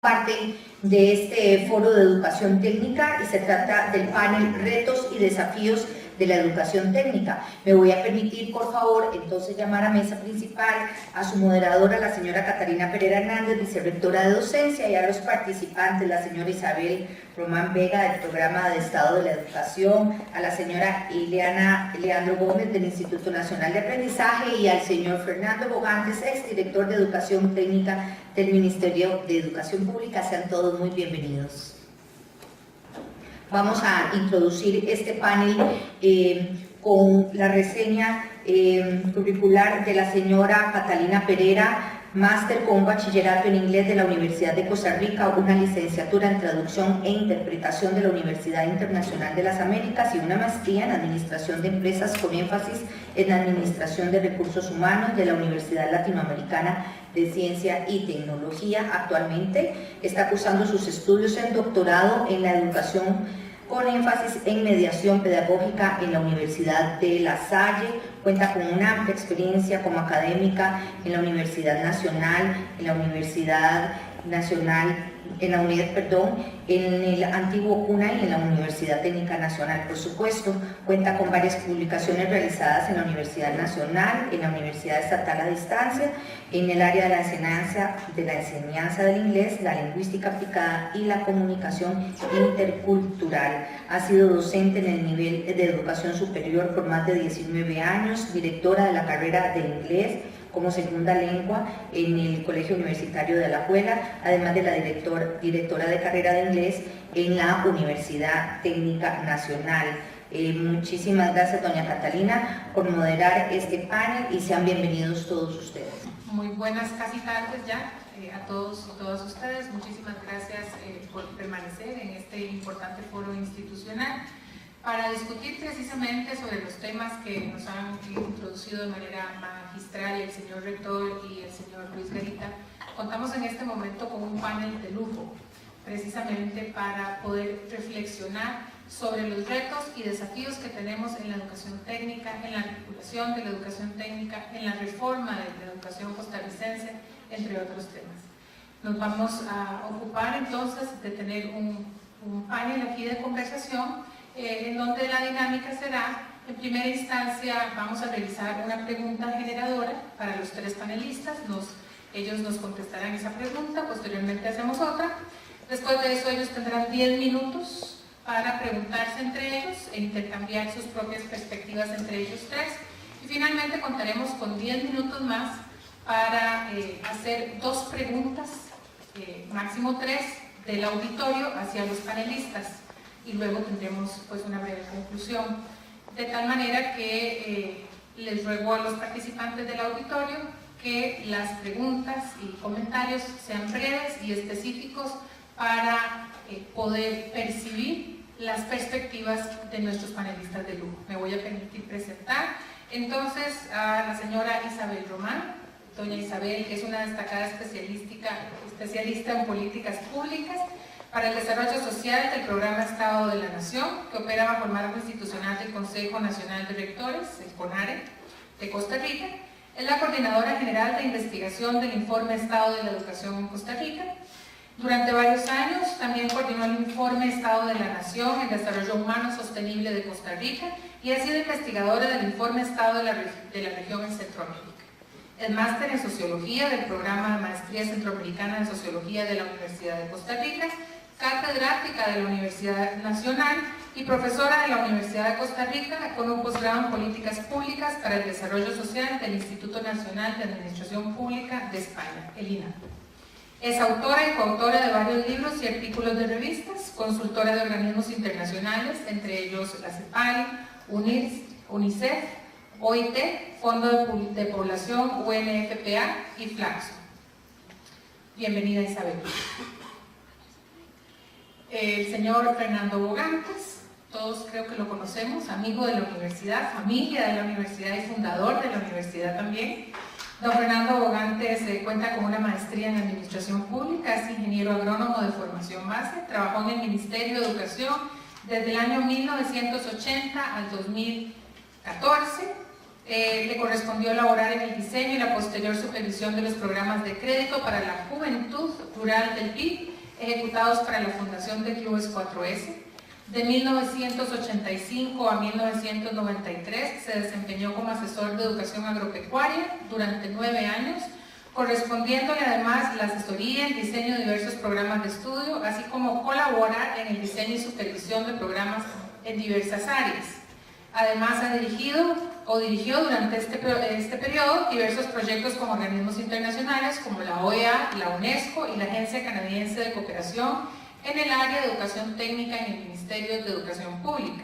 parte de este foro de educación técnica y se trata del panel Retos y Desafíos de la Educación Técnica. Me voy a permitir, por favor, entonces llamar a mesa principal a su moderadora, la señora Catalina Pereira Hernández, vicerrectora de docencia, y a los participantes, la señora Isabel Román Vega, del Programa de Estado de la Educación, a la señora Ileana Leandro Gómez, del Instituto Nacional de Aprendizaje, y al señor Fernando Bogantes, exdirector de Educación Técnica del Ministerio de Educación Pública. Sean todos muy bienvenidos. Vamos a introducir este panel con la reseña curricular de la señora Catalina Pereira, máster con un bachillerato en inglés de la Universidad de Costa Rica, una licenciatura en traducción e interpretación de la Universidad Internacional de las Américas y una maestría en administración de empresas con énfasis en administración de recursos humanos de la Universidad Latinoamericana de Ciencia y Tecnología. Actualmente está cursando sus estudios en doctorado en la educación con énfasis en mediación pedagógica en la Universidad de La Salle. Cuenta con una amplia experiencia como académica en la Universidad Nacional, en la en el antiguo CUNA y en la Universidad Técnica Nacional. Por supuesto, cuenta con varias publicaciones realizadas en la Universidad Nacional, en la Universidad Estatal a Distancia, en el área de la enseñanza del inglés, la lingüística aplicada y la comunicación intercultural. Ha sido docente en el nivel de educación superior por más de 19 años, directora de la carrera de inglés como segunda lengua en el Colegio Universitario de Alajuela, además de la directora de carrera de inglés en la Universidad Técnica Nacional. Muchísimas gracias, doña Catalina, por moderar este panel y sean bienvenidos todos ustedes. Muy buenas casi tardes ya a todos y todas ustedes. Muchísimas gracias por permanecer en este importante foro institucional para discutir precisamente sobre los temas que nos han introducido de manera magistral el señor rector y el señor Luis Garita. Contamos en este momento con un panel de lujo, precisamente para poder reflexionar sobre los retos y desafíos que tenemos en la educación técnica, en la articulación de la educación técnica, en la reforma de la educación costarricense, entre otros temas. Nos vamos a ocupar entonces de tener un panel aquí de conversación en donde la dinámica será, en primera instancia, vamos a realizar una pregunta generadora para los tres panelistas. Ellos nos contestarán esa pregunta, posteriormente hacemos otra. Después de eso ellos tendrán 10 minutos para preguntarse entre ellos e intercambiar sus propias perspectivas entre ellos tres. Y finalmente contaremos con 10 minutos más para hacer 2 preguntas, máximo 3, del auditorio hacia los panelistas. Y luego tendremos pues una breve conclusión, de tal manera que les ruego a los participantes del auditorio que las preguntas y comentarios sean breves y específicos para poder percibir las perspectivas de nuestros panelistas de lujo. Me voy a permitir presentar entonces a la señora Isabel Román. Doña Isabel, que es una destacada especialista en políticas públicas para el desarrollo social del Programa Estado de la Nación, que opera bajo el marco institucional del Consejo Nacional de Rectores, el CONARE, de Costa Rica. Es la coordinadora general de investigación del Informe Estado de la Educación en Costa Rica. Durante varios años también coordinó el Informe Estado de la Nación en Desarrollo Humano Sostenible de Costa Rica y ha sido investigadora del Informe Estado de la Región en Centroamérica. Es máster en Sociología del Programa de Maestría Centroamericana en Sociología de la Universidad de Costa Rica, catedrática de la Universidad Nacional y profesora de la Universidad de Costa Rica con un posgrado en Políticas Públicas para el Desarrollo Social del Instituto Nacional de Administración Pública de España, el INAP. Es autora y coautora de varios libros y artículos de revistas, consultora de organismos internacionales, entre ellos la CEPAL, UNICEF, OIT, Fondo de Población, UNFPA y Flaxo. Bienvenida, Isabel. El señor Fernando Bogantes, todos creo que lo conocemos, amigo de la universidad, familia de la universidad y fundador de la universidad también. Don Fernando Bogantes cuenta con una maestría en Administración Pública, es ingeniero agrónomo de formación base, trabajó en el Ministerio de Educación desde el año 1980 al 2014. Le correspondió elaborar en el diseño y la posterior supervisión de los programas de crédito para la juventud rural del PIB ejecutados para la Fundación de Clubes 4S. De 1985 a 1993 se desempeñó como asesor de educación agropecuaria durante 9 años, correspondiéndole además la asesoría en diseño de diversos programas de estudio, así como colaborar en el diseño y supervisión de programas en diversas áreas. Además ha dirigió durante este periodo diversos proyectos con organismos internacionales como la OEA, la UNESCO y la Agencia Canadiense de Cooperación en el área de educación técnica en el Ministerio de Educación Pública.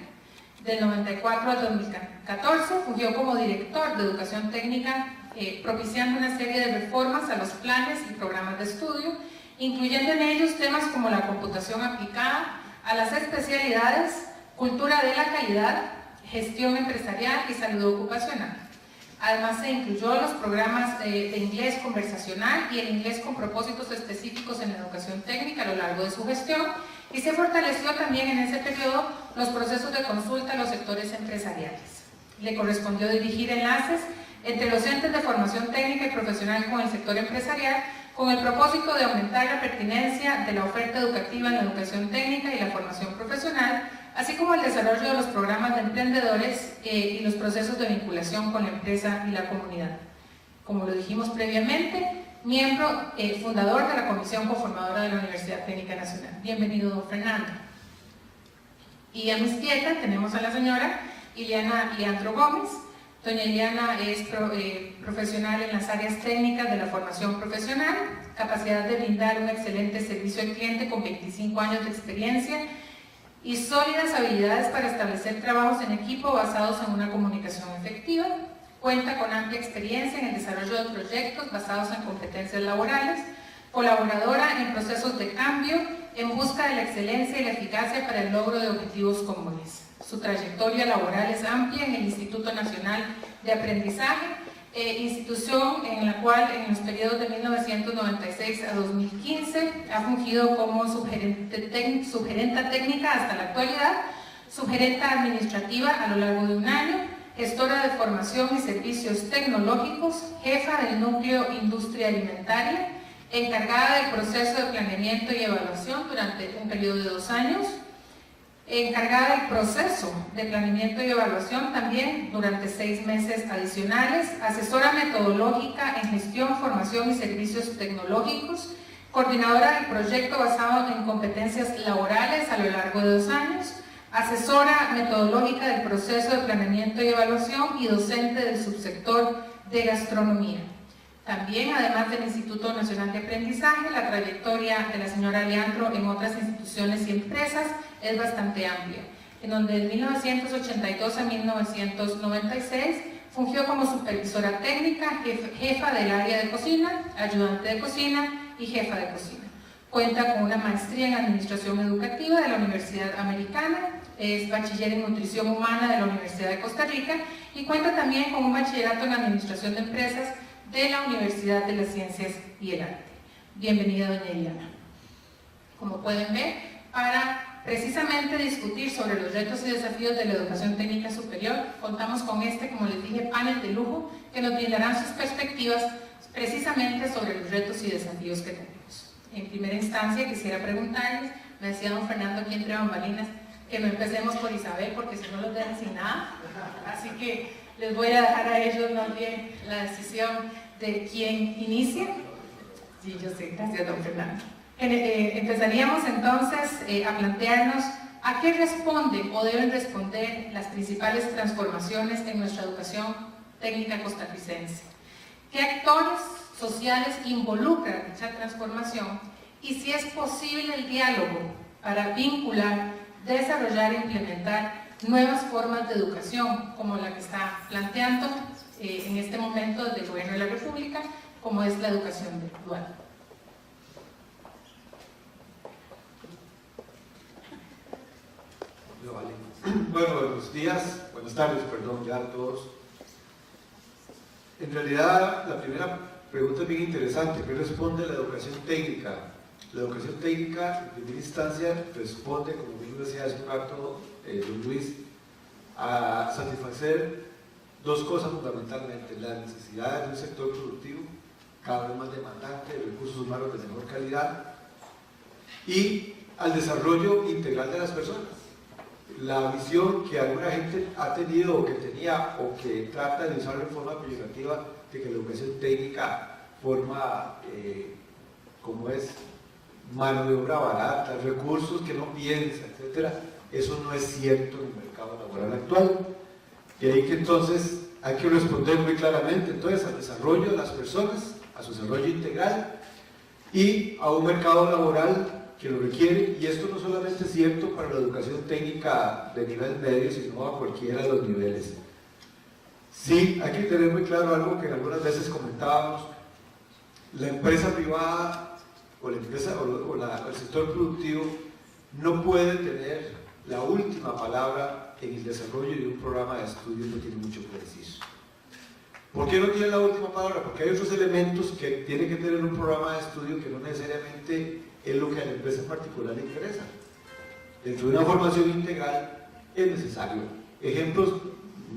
Del 94 al 2014 fungió como director de educación técnica, propiciando una serie de reformas a los planes y programas de estudio, incluyendo en ellos temas como la computación aplicada a las especialidades, cultura de la calidad, gestión empresarial y salud ocupacional. Además se incluyó los programas de inglés conversacional y el inglés con propósitos específicos en la educación técnica a lo largo de su gestión, y se fortaleció también en ese periodo los procesos de consulta a los sectores empresariales. Le correspondió dirigir enlaces entre los entes de formación técnica y profesional con el sector empresarial, con el propósito de aumentar la pertinencia de la oferta educativa en la educación técnica y la formación profesional, así como el desarrollo de los programas de emprendedores y los procesos de vinculación con la empresa y la comunidad. Como lo dijimos previamente, miembro fundador de la Comisión Conformadora de la Universidad Técnica Nacional. Bienvenido, don Fernando. Y a mi izquierda tenemos a la señora Ileana Leandro Gómez. Doña Ileana es profesional en las áreas técnicas de la formación profesional, capacidad de brindar un excelente servicio al cliente con 25 años de experiencia y sólidas habilidades para establecer trabajos en equipo basados en una comunicación efectiva. Cuenta con amplia experiencia en el desarrollo de proyectos basados en competencias laborales, colaboradora en procesos de cambio en busca de la excelencia y la eficacia para el logro de objetivos comunes. Su trayectoria laboral es amplia en el Instituto Nacional de Aprendizaje, institución en la cual en los periodos de 1996 a 2015 ha fungido como subgerenta técnica hasta la actualidad, subgerenta administrativa a lo largo de un año, gestora de formación y servicios tecnológicos, jefa del núcleo Industria Alimentaria, encargada del proceso de planeamiento y evaluación durante un periodo de 2 años, encargada del proceso de planeamiento y evaluación también durante 6 meses adicionales, asesora metodológica en gestión, formación y servicios tecnológicos, coordinadora del proyecto basado en competencias laborales a lo largo de 2 años, asesora metodológica del proceso de planeamiento y evaluación y docente del subsector de gastronomía. También, además del Instituto Nacional de Aprendizaje, la trayectoria de la señora Leandro en otras instituciones y empresas es bastante amplia, en donde de 1982 a 1996 fungió como supervisora técnica, jefa del área de cocina, ayudante de cocina y jefa de cocina. Cuenta con una maestría en Administración Educativa de la Universidad Americana, es bachiller en Nutrición Humana de la Universidad de Costa Rica y cuenta también con un bachillerato en Administración de Empresas de la Universidad de las Ciencias y el Arte. Bienvenida, doña Ileana. Como pueden ver, para precisamente discutir sobre los retos y desafíos de la educación técnica superior, contamos con como les dije, panel de lujo que nos brindarán sus perspectivas precisamente sobre los retos y desafíos que tenemos. En primera instancia quisiera preguntarles, me decía don Fernando aquí entre bambalinas, que no empecemos por Isabel porque si no los dejan sin nada, así que les voy a dejar a ellos más bien la decisión de quién inicia. Sí, yo sé, gracias don Fernando. Empezaríamos entonces a plantearnos a qué responden o deben responder las principales transformaciones en nuestra educación técnica costarricense. ¿Qué actores sociales involucran dicha transformación? Y si es posible el diálogo para vincular, desarrollar e implementar nuevas formas de educación, como la que está planteando en este momento desde el Gobierno de la República, como es la educación dual. Bueno, buenos días, buenas tardes, perdón, ya a todos. En realidad, la primera pregunta es bien interesante. ¿Qué responde la educación técnica? La educación técnica, en primera instancia, responde, como bien decía hace un rato don Luis, a satisfacer 2 cosas fundamentalmente: las necesidades de un sector productivo cada vez más demandante de recursos humanos de mejor calidad y al desarrollo integral de las personas. La visión que alguna gente ha tenido o que tenía o que trata de usar de forma peyorativa de que la educación técnica forma, como es, mano de obra barata, recursos que no piensa, etc. Eso no es cierto en el mercado laboral actual. Y ahí que entonces hay que responder muy claramente entonces al desarrollo de las personas, a su desarrollo integral y a un mercado laboral que lo requiere, y esto no solamente es cierto para la educación técnica de nivel medio, sino a cualquiera de los niveles. Sí, hay que tener muy claro algo que algunas veces comentábamos: la empresa privada o la empresa el sector productivo no puede tener la última palabra en el desarrollo de un programa de estudio, no tiene mucho que decir. ¿Por qué no tiene la última palabra? Porque hay otros elementos que tiene que tener un programa de estudio que no necesariamente es lo que a la empresa en particular le interesa. Dentro de una formación integral es necesario. Ejemplos,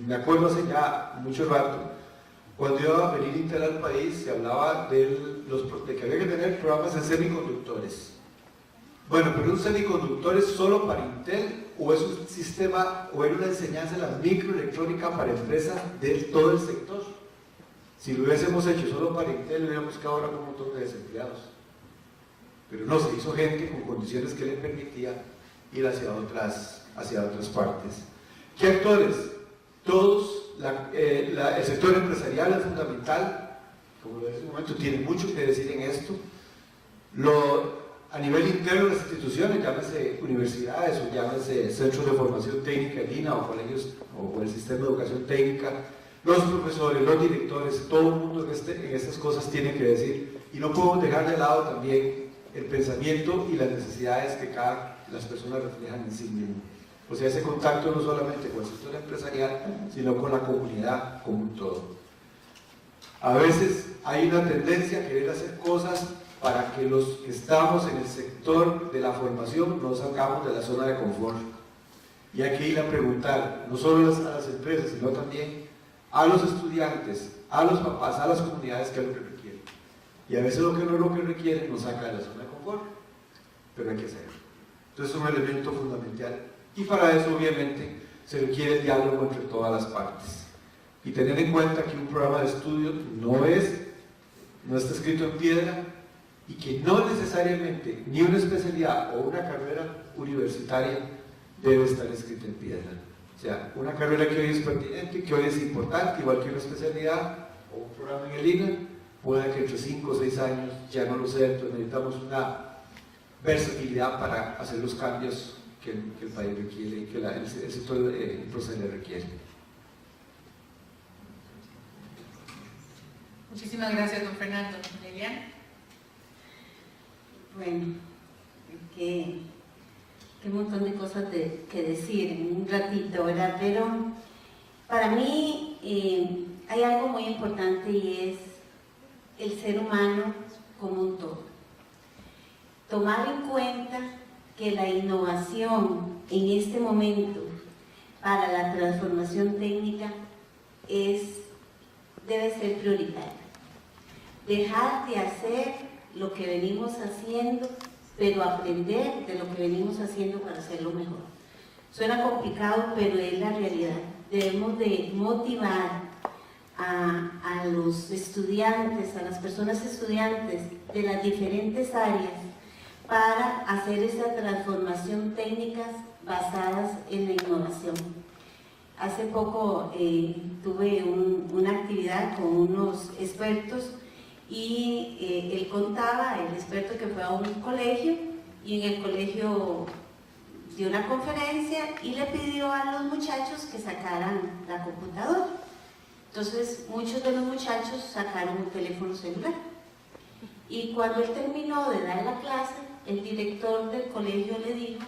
me acuerdo hace ya mucho rato, cuando iba a venir Intel al país, se hablaba de que había que tener programas en semiconductores. Bueno, pero un semiconductor es solo para Intel, o es un sistema, o era una enseñanza de la microelectrónica para empresas de todo el sector. Si lo hubiésemos hecho solo para Intel, hubiéramos buscado ahora un montón de desempleados. Pero no, se hizo gente con condiciones que le permitía ir hacia otras partes. ¿Qué actores? Todos, el sector empresarial es fundamental, como lo decía en un momento, tiene mucho que decir en esto. A nivel interno de las instituciones, llámese universidades o llámese centros de formación técnica en INA o colegios o el sistema de educación técnica, los profesores, los directores, todo el mundo en estas cosas tiene que decir, y no podemos dejar de lado también el pensamiento y las necesidades que las personas reflejan en sí mismas. O sea, ese contacto no solamente con el sector empresarial, sino con la comunidad como un todo. A veces hay una tendencia a querer hacer cosas para que los que estamos en el sector de la formación no salgamos de la zona de confort. Y hay que ir a preguntar, no solo a las empresas, sino también a los estudiantes, a los papás, a las comunidades, qué es lo que requieren. Y a veces lo que no es lo que requieren nos saca de la zona de confort, pero hay que hacerlo. Entonces es un elemento fundamental. Y para eso, obviamente, se requiere el diálogo entre todas las partes. Y tener en cuenta que un programa de estudio no está escrito en piedra, y que no necesariamente ni una especialidad o una carrera universitaria debe estar escrita en piedra. O sea, una carrera que hoy es pertinente, que hoy es importante, igual que una especialidad o un programa en el INA, pueda que entre 5 o 6 años ya no lo sea. Entonces necesitamos una versatilidad para hacer los cambios que el país requiere y que el sector empresarial requiere. Muchísimas gracias, don Fernando. Liliana. Bueno, qué montón de cosas que decir en un ratito, ¿verdad? Pero para mí hay algo muy importante, y es el ser humano como un todo. Tomar en cuenta que la innovación en este momento para la transformación técnica debe ser prioritaria. Dejar de hacer lo que venimos haciendo, pero aprender de lo que venimos haciendo para hacerlo mejor. Suena complicado, pero es la realidad. Debemos de motivar a los estudiantes, a las personas estudiantes de las diferentes áreas para hacer esa transformación técnicas basadas en la innovación. Hace poco tuve una actividad con unos expertos, y él contaba, el experto, que fue a un colegio, y en el colegio dio una conferencia y le pidió a los muchachos que sacaran la computadora. Entonces muchos de los muchachos sacaron un teléfono celular, y cuando él terminó de dar la clase, el director del colegio le dijo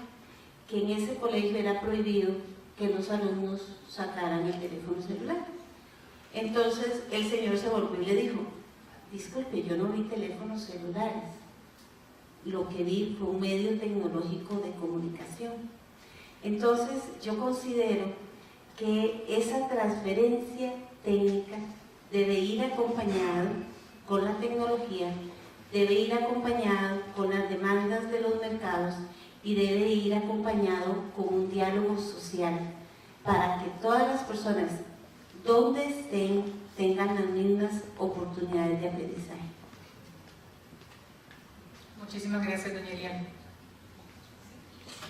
que en ese colegio era prohibido que los alumnos sacaran el teléfono celular. Entonces el señor se volvió y le dijo: disculpe, yo no vi teléfonos celulares, lo que vi fue un medio tecnológico de comunicación. Entonces yo considero que esa transferencia técnica debe ir acompañada con la tecnología debe ir acompañado con las demandas de los mercados y debe ir acompañado con un diálogo social para que todas las personas, donde estén, tengan las mismas oportunidades de aprendizaje. Muchísimas gracias, doña Eliana.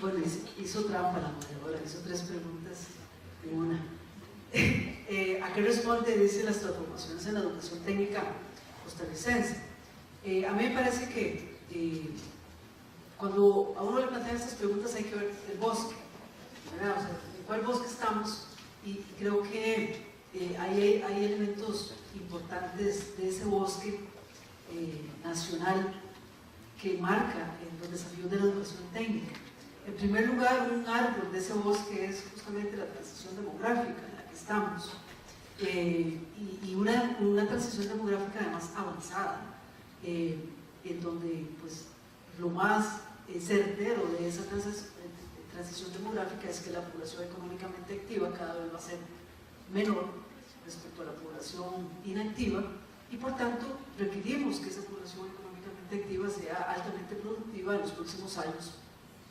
Bueno, hizo trampa la moderadora, hizo 3 preguntas en una. ¿A qué responde? Dice las transformaciones en la educación técnica costarricense. A mí me parece que cuando a uno le plantean estas preguntas hay que ver el bosque, ¿verdad? O sea, ¿en cuál bosque estamos? Y creo que hay elementos importantes de ese bosque nacional que marca los desafíos de la educación técnica. En primer lugar, un árbol de ese bosque es justamente la transición demográfica en la que estamos, y una transición demográfica además avanzada, en donde pues, lo más certero de esa transición demográfica es que la población económicamente activa cada vez va a ser menor respecto a la población inactiva, y por tanto requerimos que esa población económicamente activa sea altamente productiva en los próximos años,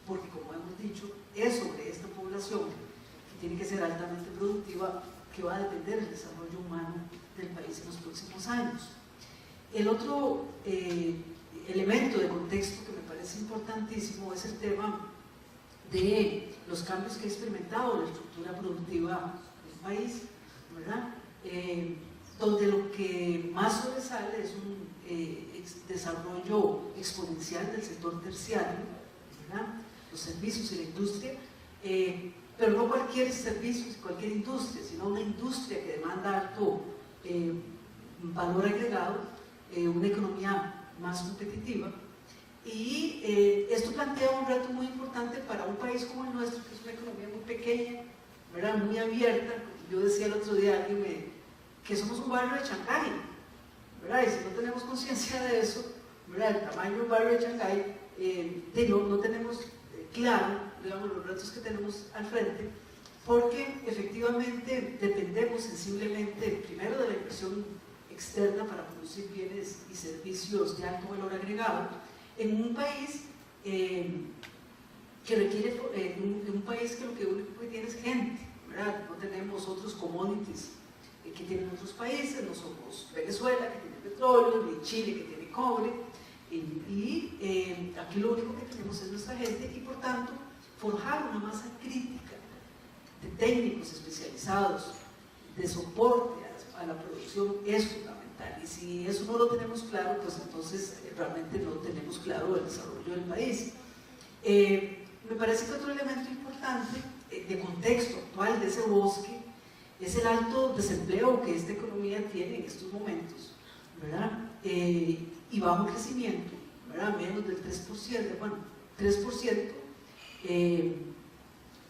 porque como hemos dicho, es sobre esta población que tiene que ser altamente productiva que va a depender el desarrollo humano del país en los próximos años. El otro elemento de contexto que me parece importantísimo es el tema de los cambios que ha experimentado la estructura productiva del país, ¿verdad? Donde lo que más sobresale es un desarrollo exponencial del sector terciario, ¿verdad? Los servicios y la industria, pero no cualquier servicio, cualquier industria, sino una industria que demanda alto valor agregado, una economía más competitiva. Y esto plantea un reto muy importante para un país como el nuestro, que es una economía muy pequeña, ¿verdad? Muy abierta. Yo decía el otro día a alguien que somos un barrio de Shanghái, ¿verdad? Y si no tenemos conciencia de eso, ¿verdad? El tamaño del barrio de Shanghái, no tenemos claro, digamos, los retos que tenemos al frente, porque efectivamente dependemos sensiblemente primero de la inversión externa para producir bienes y servicios de alto valor agregado en un país que requiere, un país que lo único que tiene es gente, ¿verdad? No tenemos otros commodities que tienen otros países, no somos Venezuela que tiene petróleo, ni Chile que tiene cobre, y aquí lo único que tenemos es nuestra gente, y por tanto forjar una masa crítica de técnicos especializados, de soporte a la producción es fundamental, y si eso no lo tenemos claro, pues entonces realmente no tenemos claro el desarrollo del país. Me parece que otro elemento importante de contexto actual de ese bosque es el alto desempleo que esta economía tiene en estos momentos, ¿verdad? Y bajo crecimiento, ¿verdad? Menos del 3%, bueno, 3%,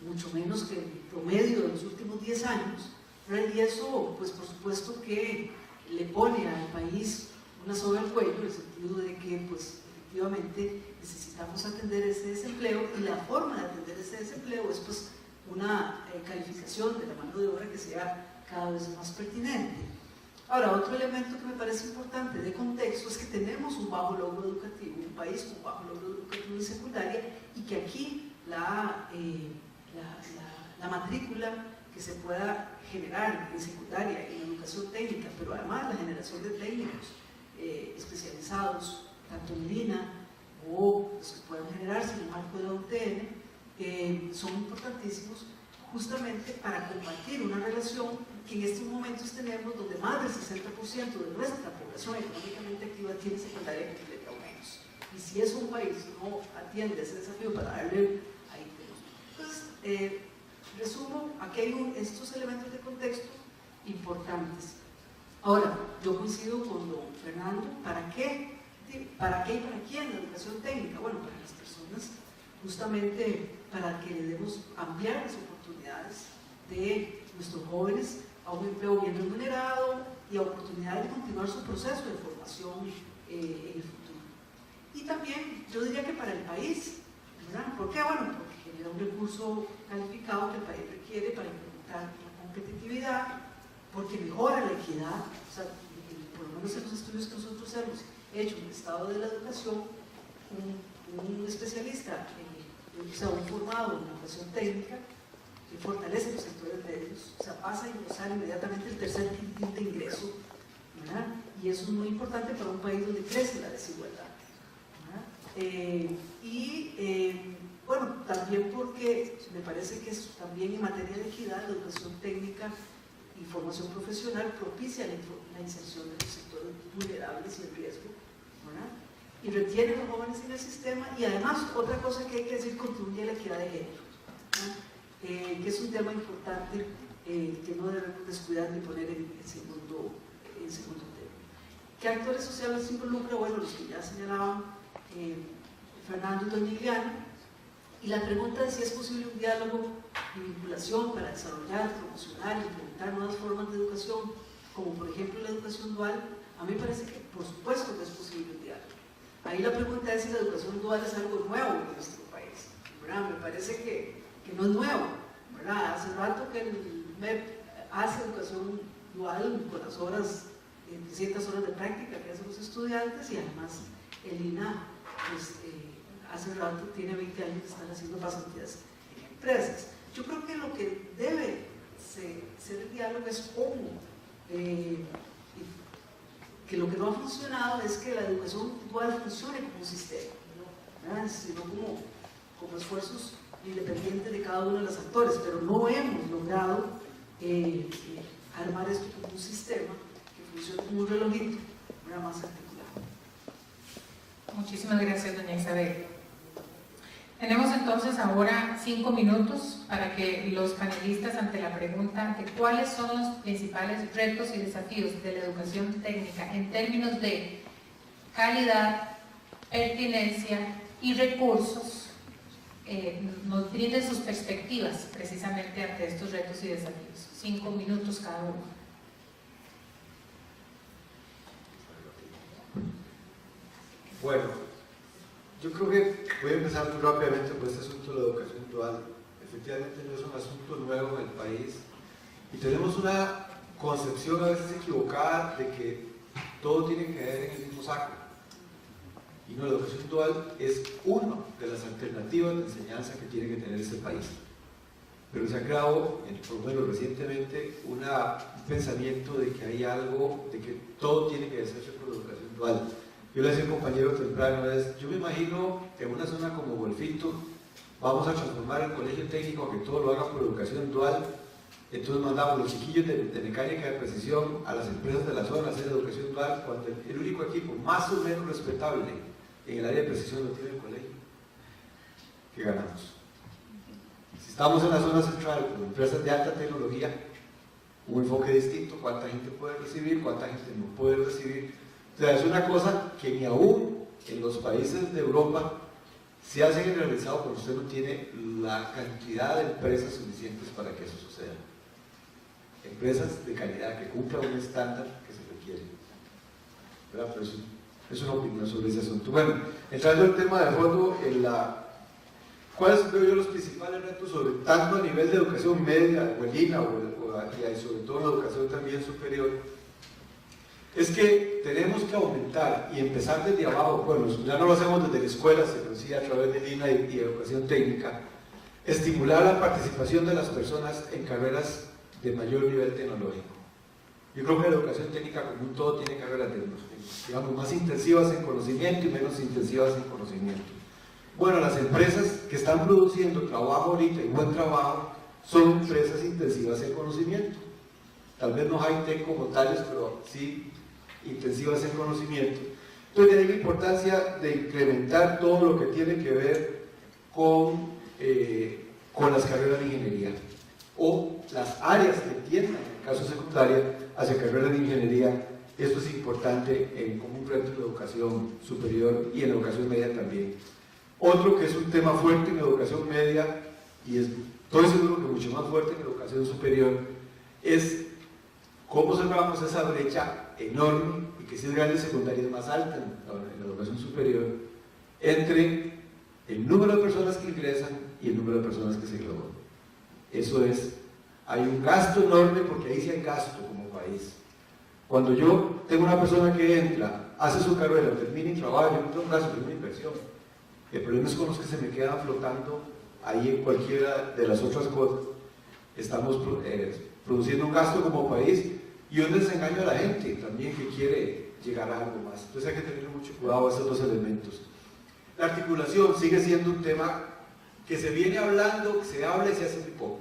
mucho menos que el promedio de los últimos 10 años, ¿verdad? Y eso, pues por supuesto que le pone al país una soga al cuello, en el sentido de que, pues, efectivamente necesitamos atender ese desempleo, y la forma de atender ese desempleo es, pues, una calificación de la mano de obra que sea cada vez más pertinente. Ahora, otro elemento que me parece importante de contexto es que tenemos un bajo logro educativo, un país con bajo logro educativo en secundaria, y que aquí la matrícula que se pueda generar en secundaria, en educación técnica, pero además la generación de técnicos especializados, tanto en línea o los que puedan generarse en el marco de la UTN, son importantísimos justamente para combatir una relación que en estos momentos tenemos, donde más del 60% de nuestra población económicamente activa tiene secundaria completa o menos. Y si es un país no atiende ese desafío para darle, ahí tenemos. Entonces, resumo, aquí hay estos elementos de contexto importantes. Ahora, yo coincido con don Fernando, ¿para qué? ¿Para qué y para quién la educación técnica? Bueno, para las personas, justamente para que le demos ampliar las oportunidades de nuestros jóvenes a un empleo bien remunerado y a oportunidades de continuar su proceso de formación en el futuro. Y también, yo diría que para el país, ¿verdad? ¿Por qué? Bueno, porque genera un recurso calificado que el país requiere para incrementar la competitividad, porque mejora la equidad, o sea, por lo menos en los estudios que nosotros hacemos, hecho un estado de la educación, un especialista, o sea, un formado en educación técnica, que fortalece los sectores medios, o sea, pasa a ingresar inmediatamente el tercer quintil de ingreso, ¿verdad? Y eso es muy importante para un país donde crece la desigualdad, ¿verdad? Bueno, también porque me parece que también en materia de equidad, la educación técnica y formación profesional propicia la inserción de los sectores vulnerables y en riesgo, ¿verdad? Y retiene a los jóvenes en el sistema, y además, otra cosa que hay que decir, contribuye a la equidad de género, ¿verdad? Que es un tema importante que no debemos descuidar ni poner en segundo término. ¿Qué actores sociales se involucran? Bueno, los que ya señalaban Fernando y doña Iliana, y la pregunta de si es posible un diálogo y vinculación para desarrollar, promocionar y implementar nuevas formas de educación, como por ejemplo la educación dual. A mí me parece que por supuesto que es posible un diálogo. Ahí la pregunta es si la educación dual es algo nuevo en nuestro país, ¿verdad? Me parece que no es nuevo, ¿verdad? Hace rato que el MEP hace educación dual con las horas, distintas horas de práctica que hacen los estudiantes, y además el INA, pues, hace rato, tiene 20 años que están haciendo pasantías en empresas. Yo creo que lo que debe ser el diálogo es cómo, que lo que no ha funcionado es que la educación dual funcione como un sistema, ¿verdad? Sino como esfuerzos independientes de cada uno de los actores, pero no hemos logrado armar esto como un sistema que funcione como un relojito, ¿verdad? Más articulado. Muchísimas gracias, doña Isabel. Tenemos entonces ahora 5 minutos para que los panelistas, ante la pregunta de cuáles son los principales retos y desafíos de la educación técnica en términos de calidad, pertinencia y recursos, nos brinden sus perspectivas precisamente ante estos retos y desafíos. 5 minutos cada uno. Bueno, yo creo que voy a empezar muy rápidamente por este asunto de la educación dual. Efectivamente no es un asunto nuevo en el país y tenemos una concepción a veces equivocada de que todo tiene que ver en el mismo saco. Y no, la educación dual es una de las alternativas de enseñanza que tiene que tener este país. Pero se ha creado, por lo menos recientemente, un pensamiento de que hay algo, de que todo tiene que hacerse por la educación dual. Yo le decía a un compañero temprano, yo me imagino que en una zona como Golfito vamos a transformar el colegio técnico a que todo lo haga por educación dual. Entonces mandamos los chiquillos de mecánica de precisión a las empresas de la zona a hacer educación dual, cuando el único equipo más o menos respetable en el área de precisión lo tiene el colegio. ¿Qué ganamos? Si estamos en la zona central con empresas de alta tecnología, un enfoque distinto, cuánta gente puede recibir, cuánta gente no puede recibir. O sea, es una cosa que ni aún en los países de Europa se hace generalizado cuando usted no tiene la cantidad de empresas suficientes para que eso suceda. Empresas de calidad que cumplan un estándar que se requiere. ¿Verdad? Pero eso es una opinión sobre ese asunto. Bueno, entrando al tema de fondo, ¿cuáles son, creo yo, los principales retos, tanto a nivel de educación media, o en línea, y sobre todo en la educación también superior? Es que tenemos que aumentar y empezar desde abajo. Bueno, ya no lo hacemos desde la escuela, pero sí a través de INA y educación técnica, estimular la participación de las personas en carreras de mayor nivel tecnológico. Yo creo que la educación técnica como un todo tiene carreras digamos, más intensivas en conocimiento y menos intensivas en conocimiento. Bueno, las empresas que están produciendo trabajo ahorita y buen trabajo son empresas intensivas en conocimiento. Tal vez no high-tech como tales, pero sí intensivas en conocimiento. Entonces, de ahí la importancia de incrementar todo lo que tiene que ver con las carreras de ingeniería o las áreas que tienden, en el caso secundaria, hacia carreras de ingeniería. Esto es importante como un reto en la educación superior y en la educación media también. Otro que es un tema fuerte en la educación media, y estoy seguro que mucho más fuerte en la educación superior, es cómo cerramos esa brecha enorme, y que si es grande en secundaria es más alta en la educación superior, entre el número de personas que ingresan y el número de personas que se gradúan. Eso es, hay un gasto enorme, porque ahí sí hay gasto como país. Cuando yo tengo una persona que entra hace su carrera, termina y trabaja, yo no tengo caso, es una inversión. El problema es con los que se me quedan flotando ahí en cualquiera de las otras cosas. Estamos produciendo un gasto como país y un desengaño a la gente también que quiere llegar a algo más. Entonces hay que tener mucho cuidado con esos dos elementos. La articulación sigue siendo un tema que se viene hablando, que se habla y se hace muy poco.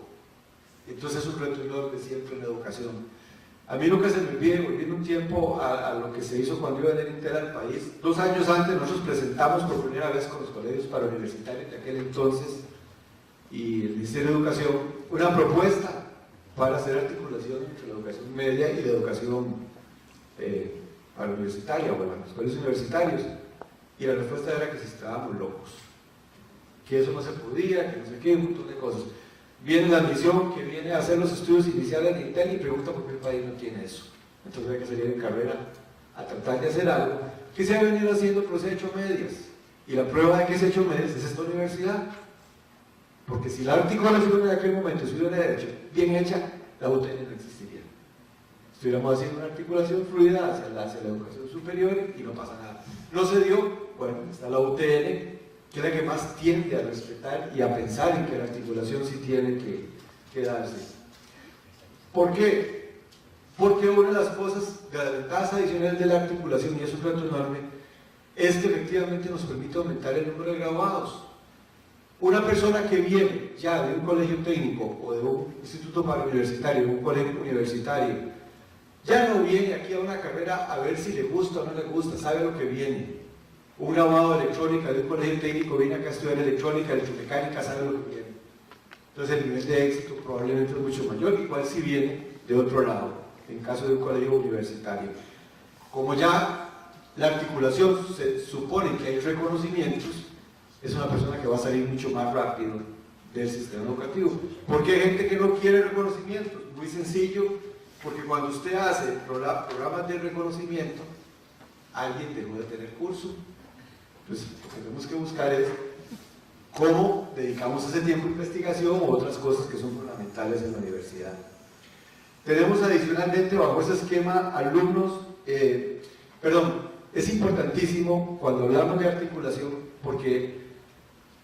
Entonces es un reto enorme siempre en la educación. A mí nunca se me olvide, volviendo un tiempo a lo que se hizo cuando iba a venir entera al país. 2 años antes nosotros presentamos por primera vez con los colegios parauniversitarios de aquel entonces y el Ministerio de Educación una propuesta para hacer articulación entre la educación media y la educación parauniversitaria, bueno, los colegios universitarios. Y la respuesta era que si estábamos locos, que eso no se podía, que no sé qué, un montón de cosas. Viene la admisión que viene a hacer los estudios iniciales de Intel y pregunta por qué el país no tiene eso. Entonces hay que salir en carrera a tratar de hacer algo que se ha venido haciendo, pero se ha hecho a medias. Y la prueba de que se ha hecho a medias es esta universidad. Porque si la articulación en aquel momento estuviera bien hecha, la UTN no existiría. Estuviéramos haciendo una articulación fluida hacia la educación superior y no pasa nada. No se dio, bueno, está la UTN, que es la que más tiende a respetar y a pensar en que la articulación sí tiene que darse. ¿Por qué? Porque una de las cosas, de las ventajas adicionales de la articulación, y es un reto enorme, es que efectivamente nos permite aumentar el número de graduados. Una persona que viene ya de un colegio técnico o de un instituto parauniversitario, de un colegio universitario, ya no viene aquí a una carrera a ver si le gusta o no le gusta, sabe lo que viene. Un graduado de electrónica de un colegio técnico viene acá a estudiar electrónica, electromecánica, sabe lo que viene. Entonces el nivel de éxito probablemente es mucho mayor, igual si viene de otro lado, en caso de un colegio universitario. Como ya la articulación se supone que hay reconocimientos, es una persona que va a salir mucho más rápido del sistema educativo. ¿Por qué hay gente que no quiere reconocimientos? Muy sencillo, porque cuando usted hace programas de reconocimiento, alguien dejó de tener curso. Entonces, lo que tenemos que buscar es cómo dedicamos ese tiempo a investigación u otras cosas que son fundamentales en la universidad. Tenemos adicionalmente bajo ese esquema alumnos, es importantísimo cuando hablamos de articulación, porque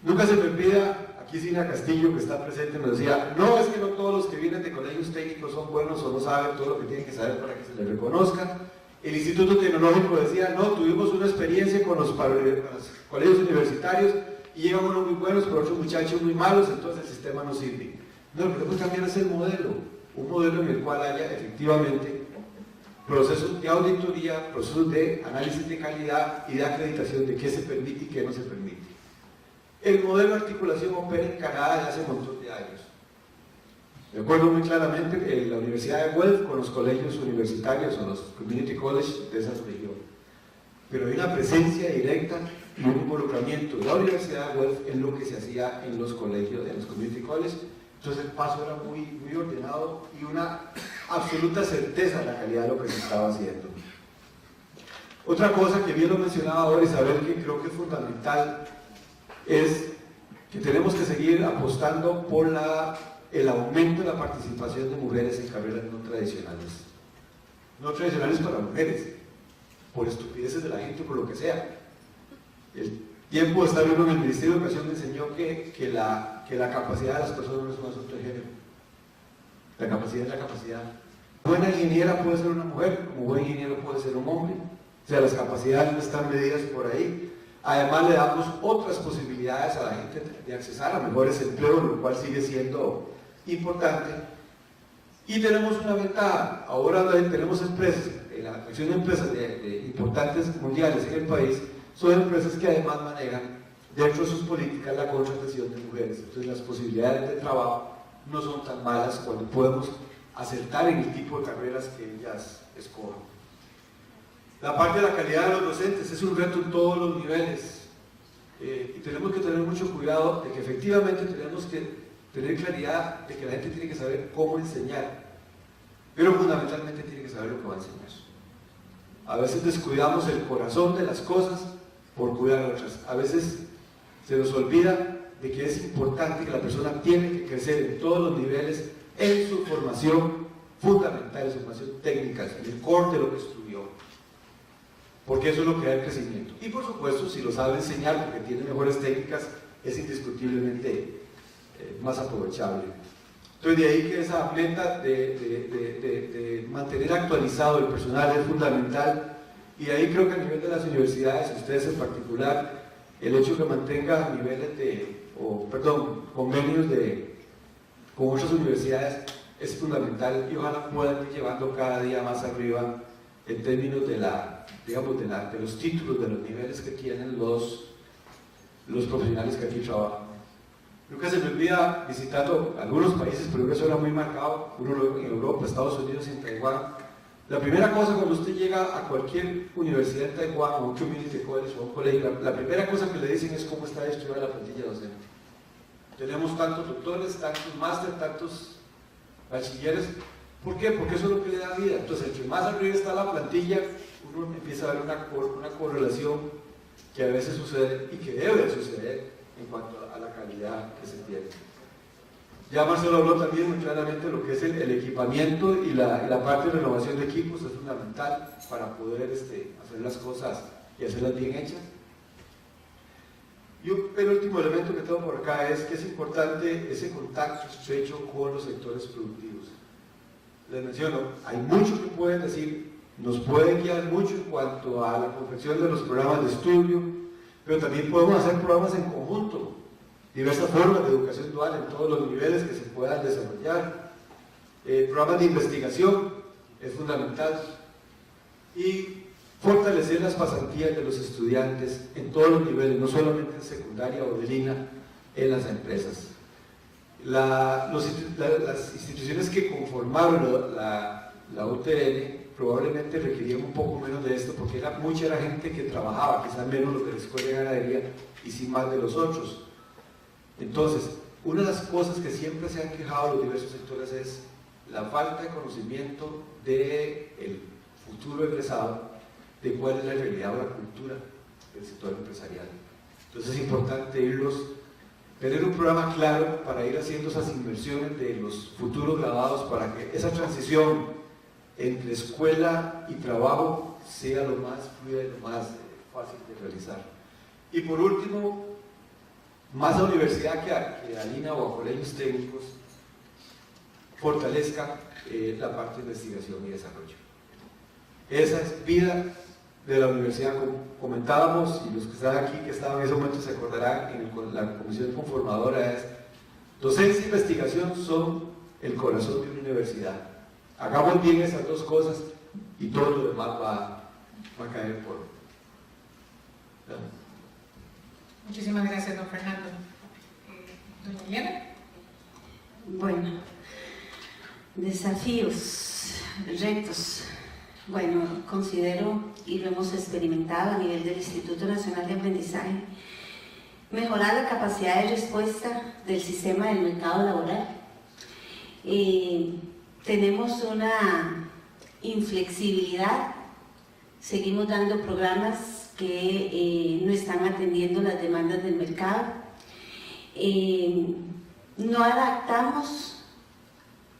nunca se me olvida, aquí Sina Castillo que está presente me decía, no, es que no todos los que vienen de colegios técnicos son buenos o no saben todo lo que tienen que saber para que se les reconozca. El Instituto Tecnológico decía, no, tuvimos una experiencia con los colegios universitarios y llegan unos muy buenos, pero otros muchachos muy malos, entonces el sistema no sirve. No, lo que tenemos que cambiar es el modelo, un modelo en el cual haya efectivamente procesos de auditoría, procesos de análisis de calidad y de acreditación de qué se permite y qué no se permite. El modelo de articulación opera en Canadá desde hace un montón de años. Recuerdo muy claramente la Universidad de Guelph con los colegios universitarios o los community college de esa región. Pero hay una presencia directa y un involucramiento de la Universidad de Guelph en lo que se hacía en los colegios, en los community college. Entonces el paso era muy ordenado y una absoluta certeza de la calidad de lo que se estaba haciendo. Otra cosa que bien lo mencionaba ahora Isabel, que creo que es fundamental, es que tenemos que seguir apostando por el aumento de la participación de mujeres en carreras no tradicionales. No tradicionales para mujeres, por estupideces de la gente o por lo que sea. El tiempo de estar viendo en el Ministerio de Educación me enseñó que la capacidad de las personas no es un asunto de género. La capacidad es la capacidad. Buena ingeniera puede ser una mujer, como buen ingeniero puede ser un hombre. O sea, las capacidades no están medidas por ahí. Además le damos otras posibilidades a la gente de accesar a mejores empleos, lo cual sigue siendo importante. Y tenemos una ventaja, ahora tenemos empresas, la atracción de empresas importantes mundiales en el país, son empresas que además manejan dentro de sus políticas la contratación de mujeres. Entonces las posibilidades de trabajo no son tan malas cuando podemos acertar en el tipo de carreras que ellas escojan. La parte de la calidad de los docentes es un reto en todos los niveles y tenemos que tener mucho cuidado de que efectivamente tenemos que tener claridad de que la gente tiene que saber cómo enseñar, pero fundamentalmente tiene que saber lo que va a enseñar. A veces descuidamos el corazón de las cosas por cuidar otras. A veces se nos olvida de que es importante que la persona tiene que crecer en todos los niveles en su formación fundamental, en su formación técnica, en el core de lo que estudió. porque eso es lo que da el crecimiento. Y por supuesto, si lo sabe enseñar porque tiene mejores técnicas, es indiscutiblemente más aprovechable. Entonces, de ahí que esa meta de mantener actualizado el personal es fundamental, y de ahí creo que a nivel de las universidades, ustedes en particular, el hecho que mantenga niveles convenios con otras universidades es fundamental, y ojalá puedan ir llevando cada día más arriba en términos de los títulos, de los niveles que tienen los profesionales que aquí trabajan. Nunca se me olvida visitando algunos países, pero eso era muy marcado, uno en Europa, Estados Unidos y en Taiwán. La primera cosa cuando usted llega a cualquier universidad en Taiwán, o un community college o un colegio, la primera cosa que le dicen es cómo está distribuida la plantilla docente. Tenemos tantos doctores, tantos máster, tantos bachilleres. ¿Por qué? Porque eso es lo que le da vida. Entonces, entre más arriba está la plantilla, uno empieza a ver una correlación que a veces sucede y que debe suceder en cuanto a la calidad que se tiene. Ya Marcelo habló también muy claramente de lo que es el equipamiento, y la parte de renovación de equipos es fundamental para poder hacer las cosas y hacerlas bien hechas. Y un penúltimo elemento que tengo por acá es que es importante ese contacto estrecho con los sectores productivos. Les menciono, hay mucho que pueden decir, nos pueden guiar mucho en cuanto a la confección de los programas de estudio, pero también podemos hacer programas en conjunto, diversas formas de educación dual en todos los niveles que se puedan desarrollar. Programas de investigación es fundamental, y fortalecer las pasantías de los estudiantes en todos los niveles, no solamente en secundaria o de línea, en las empresas. Las instituciones que conformaron la UTN probablemente requerían un poco menos de esto, porque mucha era gente que trabajaba, quizás menos los de la escuela de ganadería y sí más de los otros. Entonces, una de las cosas que siempre se han quejado los diversos sectores es la falta de conocimiento del futuro egresado, de cuál es la realidad o la cultura del sector empresarial. Entonces es importante tener un programa claro para ir haciendo esas inversiones de los futuros graduados, para que esa transición entre escuela y trabajo sea lo más fluida y lo más fácil de realizar. Y por último, más a universidad que a Lina o a colegios técnicos, fortalezca la parte de investigación y desarrollo. Esa es vida de la universidad. Comentábamos, y los que están aquí, que estaban en ese momento, se acordarán, en la comisión conformadora, es docencia e investigación son el corazón de una universidad. Hagamos bien esas dos cosas y todo lo demás va a caer por... Muchísimas gracias, don Fernando. Doña Elena. Bueno, desafíos, retos. Bueno, considero, y lo hemos experimentado a nivel del Instituto Nacional de Aprendizaje, mejorar la capacidad de respuesta del sistema del mercado laboral. Tenemos una inflexibilidad, seguimos dando programas que no están atendiendo las demandas del mercado, no adaptamos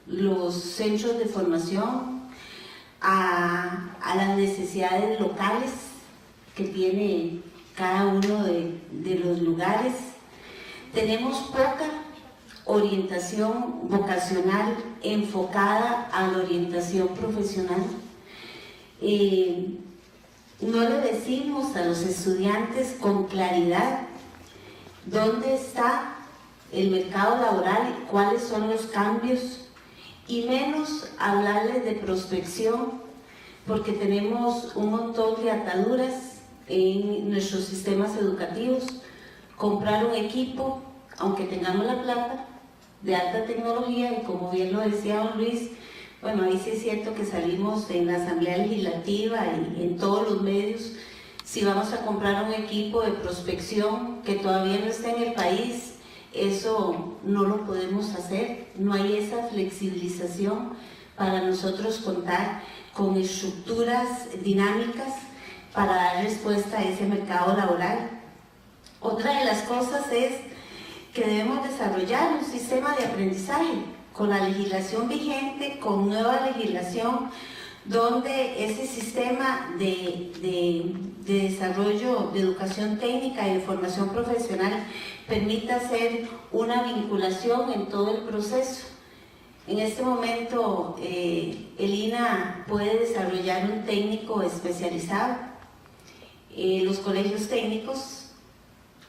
los centros de formación a las necesidades locales que tiene cada uno de los lugares. Tenemos poca orientación vocacional enfocada a la orientación profesional. No le decimos a los estudiantes con claridad dónde está el mercado laboral y cuáles son los cambios, y menos hablarles de prospección, porque tenemos un montón de ataduras en nuestros sistemas educativos. Comprar un equipo, aunque tengamos la plata, de alta tecnología, y como bien lo decía don Luis, bueno, ahí sí es cierto que salimos en la Asamblea Legislativa y en todos los medios. Si vamos a comprar un equipo de prospección que todavía no está en el país, eso no lo podemos hacer, no hay esa flexibilización para nosotros contar con estructuras dinámicas para dar respuesta a ese mercado laboral. Otra de las cosas es que debemos desarrollar un sistema de aprendizaje con la legislación vigente, con nueva legislación, donde ese sistema de desarrollo de educación técnica y de formación profesional permita hacer una vinculación en todo el proceso. En este momento el INA puede desarrollar un técnico especializado. Los colegios técnicos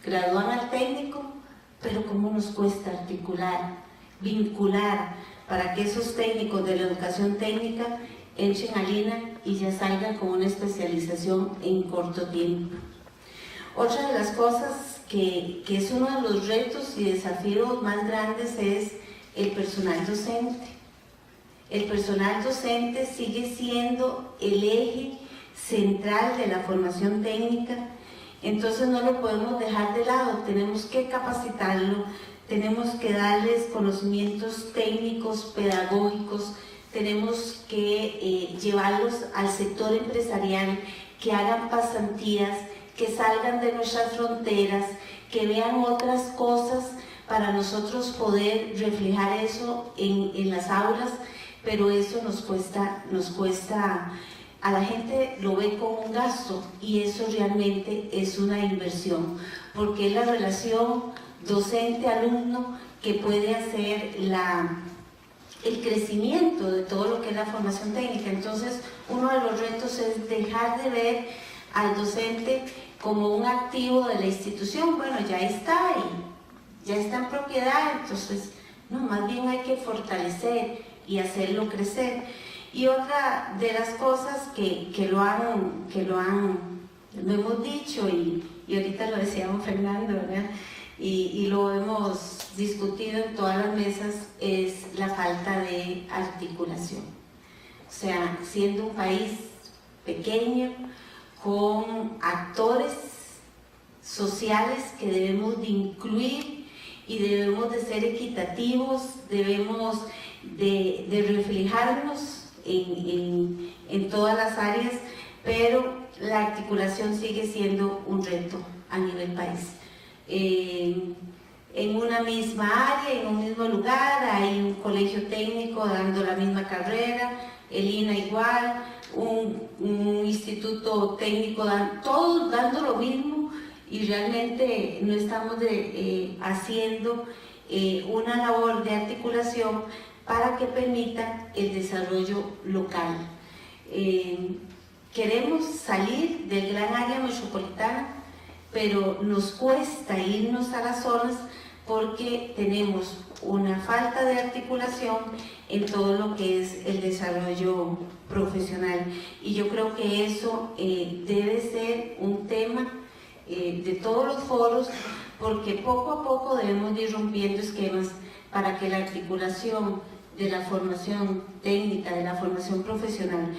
gradúan al técnico, pero ¿cómo nos cuesta articular, vincular para que esos técnicos de la educación técnica entren al INA y ya salgan con una especialización en corto tiempo? Otra de las cosas que es uno de los retos y desafíos más grandes es el personal docente. El personal docente sigue siendo el eje central de la formación técnica, entonces no lo podemos dejar de lado, tenemos que capacitarlo, tenemos que darles conocimientos técnicos, pedagógicos, tenemos que llevarlos al sector empresarial, que hagan pasantías, que salgan de nuestras fronteras, que vean otras cosas para nosotros poder reflejar eso en las aulas, pero eso nos cuesta, a la gente lo ve como un gasto y eso realmente es una inversión, porque es la relación docente-alumno que puede hacer el crecimiento de todo lo que es la formación técnica. Entonces, uno de los retos es dejar de ver al docente como un activo de la institución. Bueno, ya está y ya está en propiedad, entonces, no, más bien hay que fortalecer y hacerlo crecer. Y otra de las cosas que lo hemos dicho y ahorita lo decíamos Fernando, ¿verdad? Y lo hemos discutido en todas las mesas, es la falta de articulación. O sea, siendo un país pequeño, con actores sociales que debemos de incluir y debemos de ser equitativos, debemos de reflejarnos en todas las áreas, pero la articulación sigue siendo un reto a nivel país. En una misma área, en un mismo lugar, hay un colegio técnico dando la misma carrera, el INA igual, un instituto técnico, todos dando lo mismo, y realmente no estamos haciendo una labor de articulación para que permita el desarrollo local. Queremos salir del gran área metropolitana, pero nos cuesta irnos a las zonas porque tenemos una falta de articulación en todo lo que es el desarrollo profesional. Y yo creo que eso debe ser un tema de todos los foros, porque poco a poco debemos ir rompiendo esquemas para que la articulación de la formación técnica, de la formación profesional,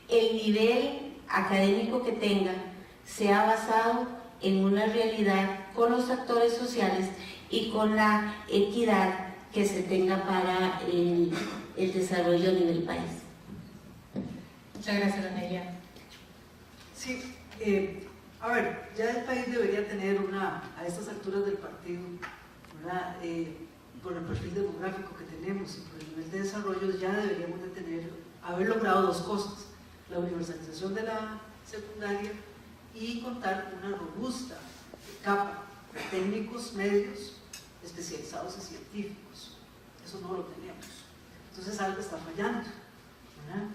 el nivel académico que tenga, sea basado en una realidad con los actores sociales y con la equidad que se tenga para el desarrollo a nivel país. Muchas gracias, Anelia. Sí, a ver, ya el país debería tener a estas alturas del partido, ¿verdad? Por el perfil demográfico que tenemos y por el nivel de desarrollo, ya deberíamos de haber logrado dos cosas: la universalización de la secundaria y contar con una robusta capa de técnicos medios especializados y científicos. Eso no lo tenemos. Entonces algo está fallando, ¿verdad?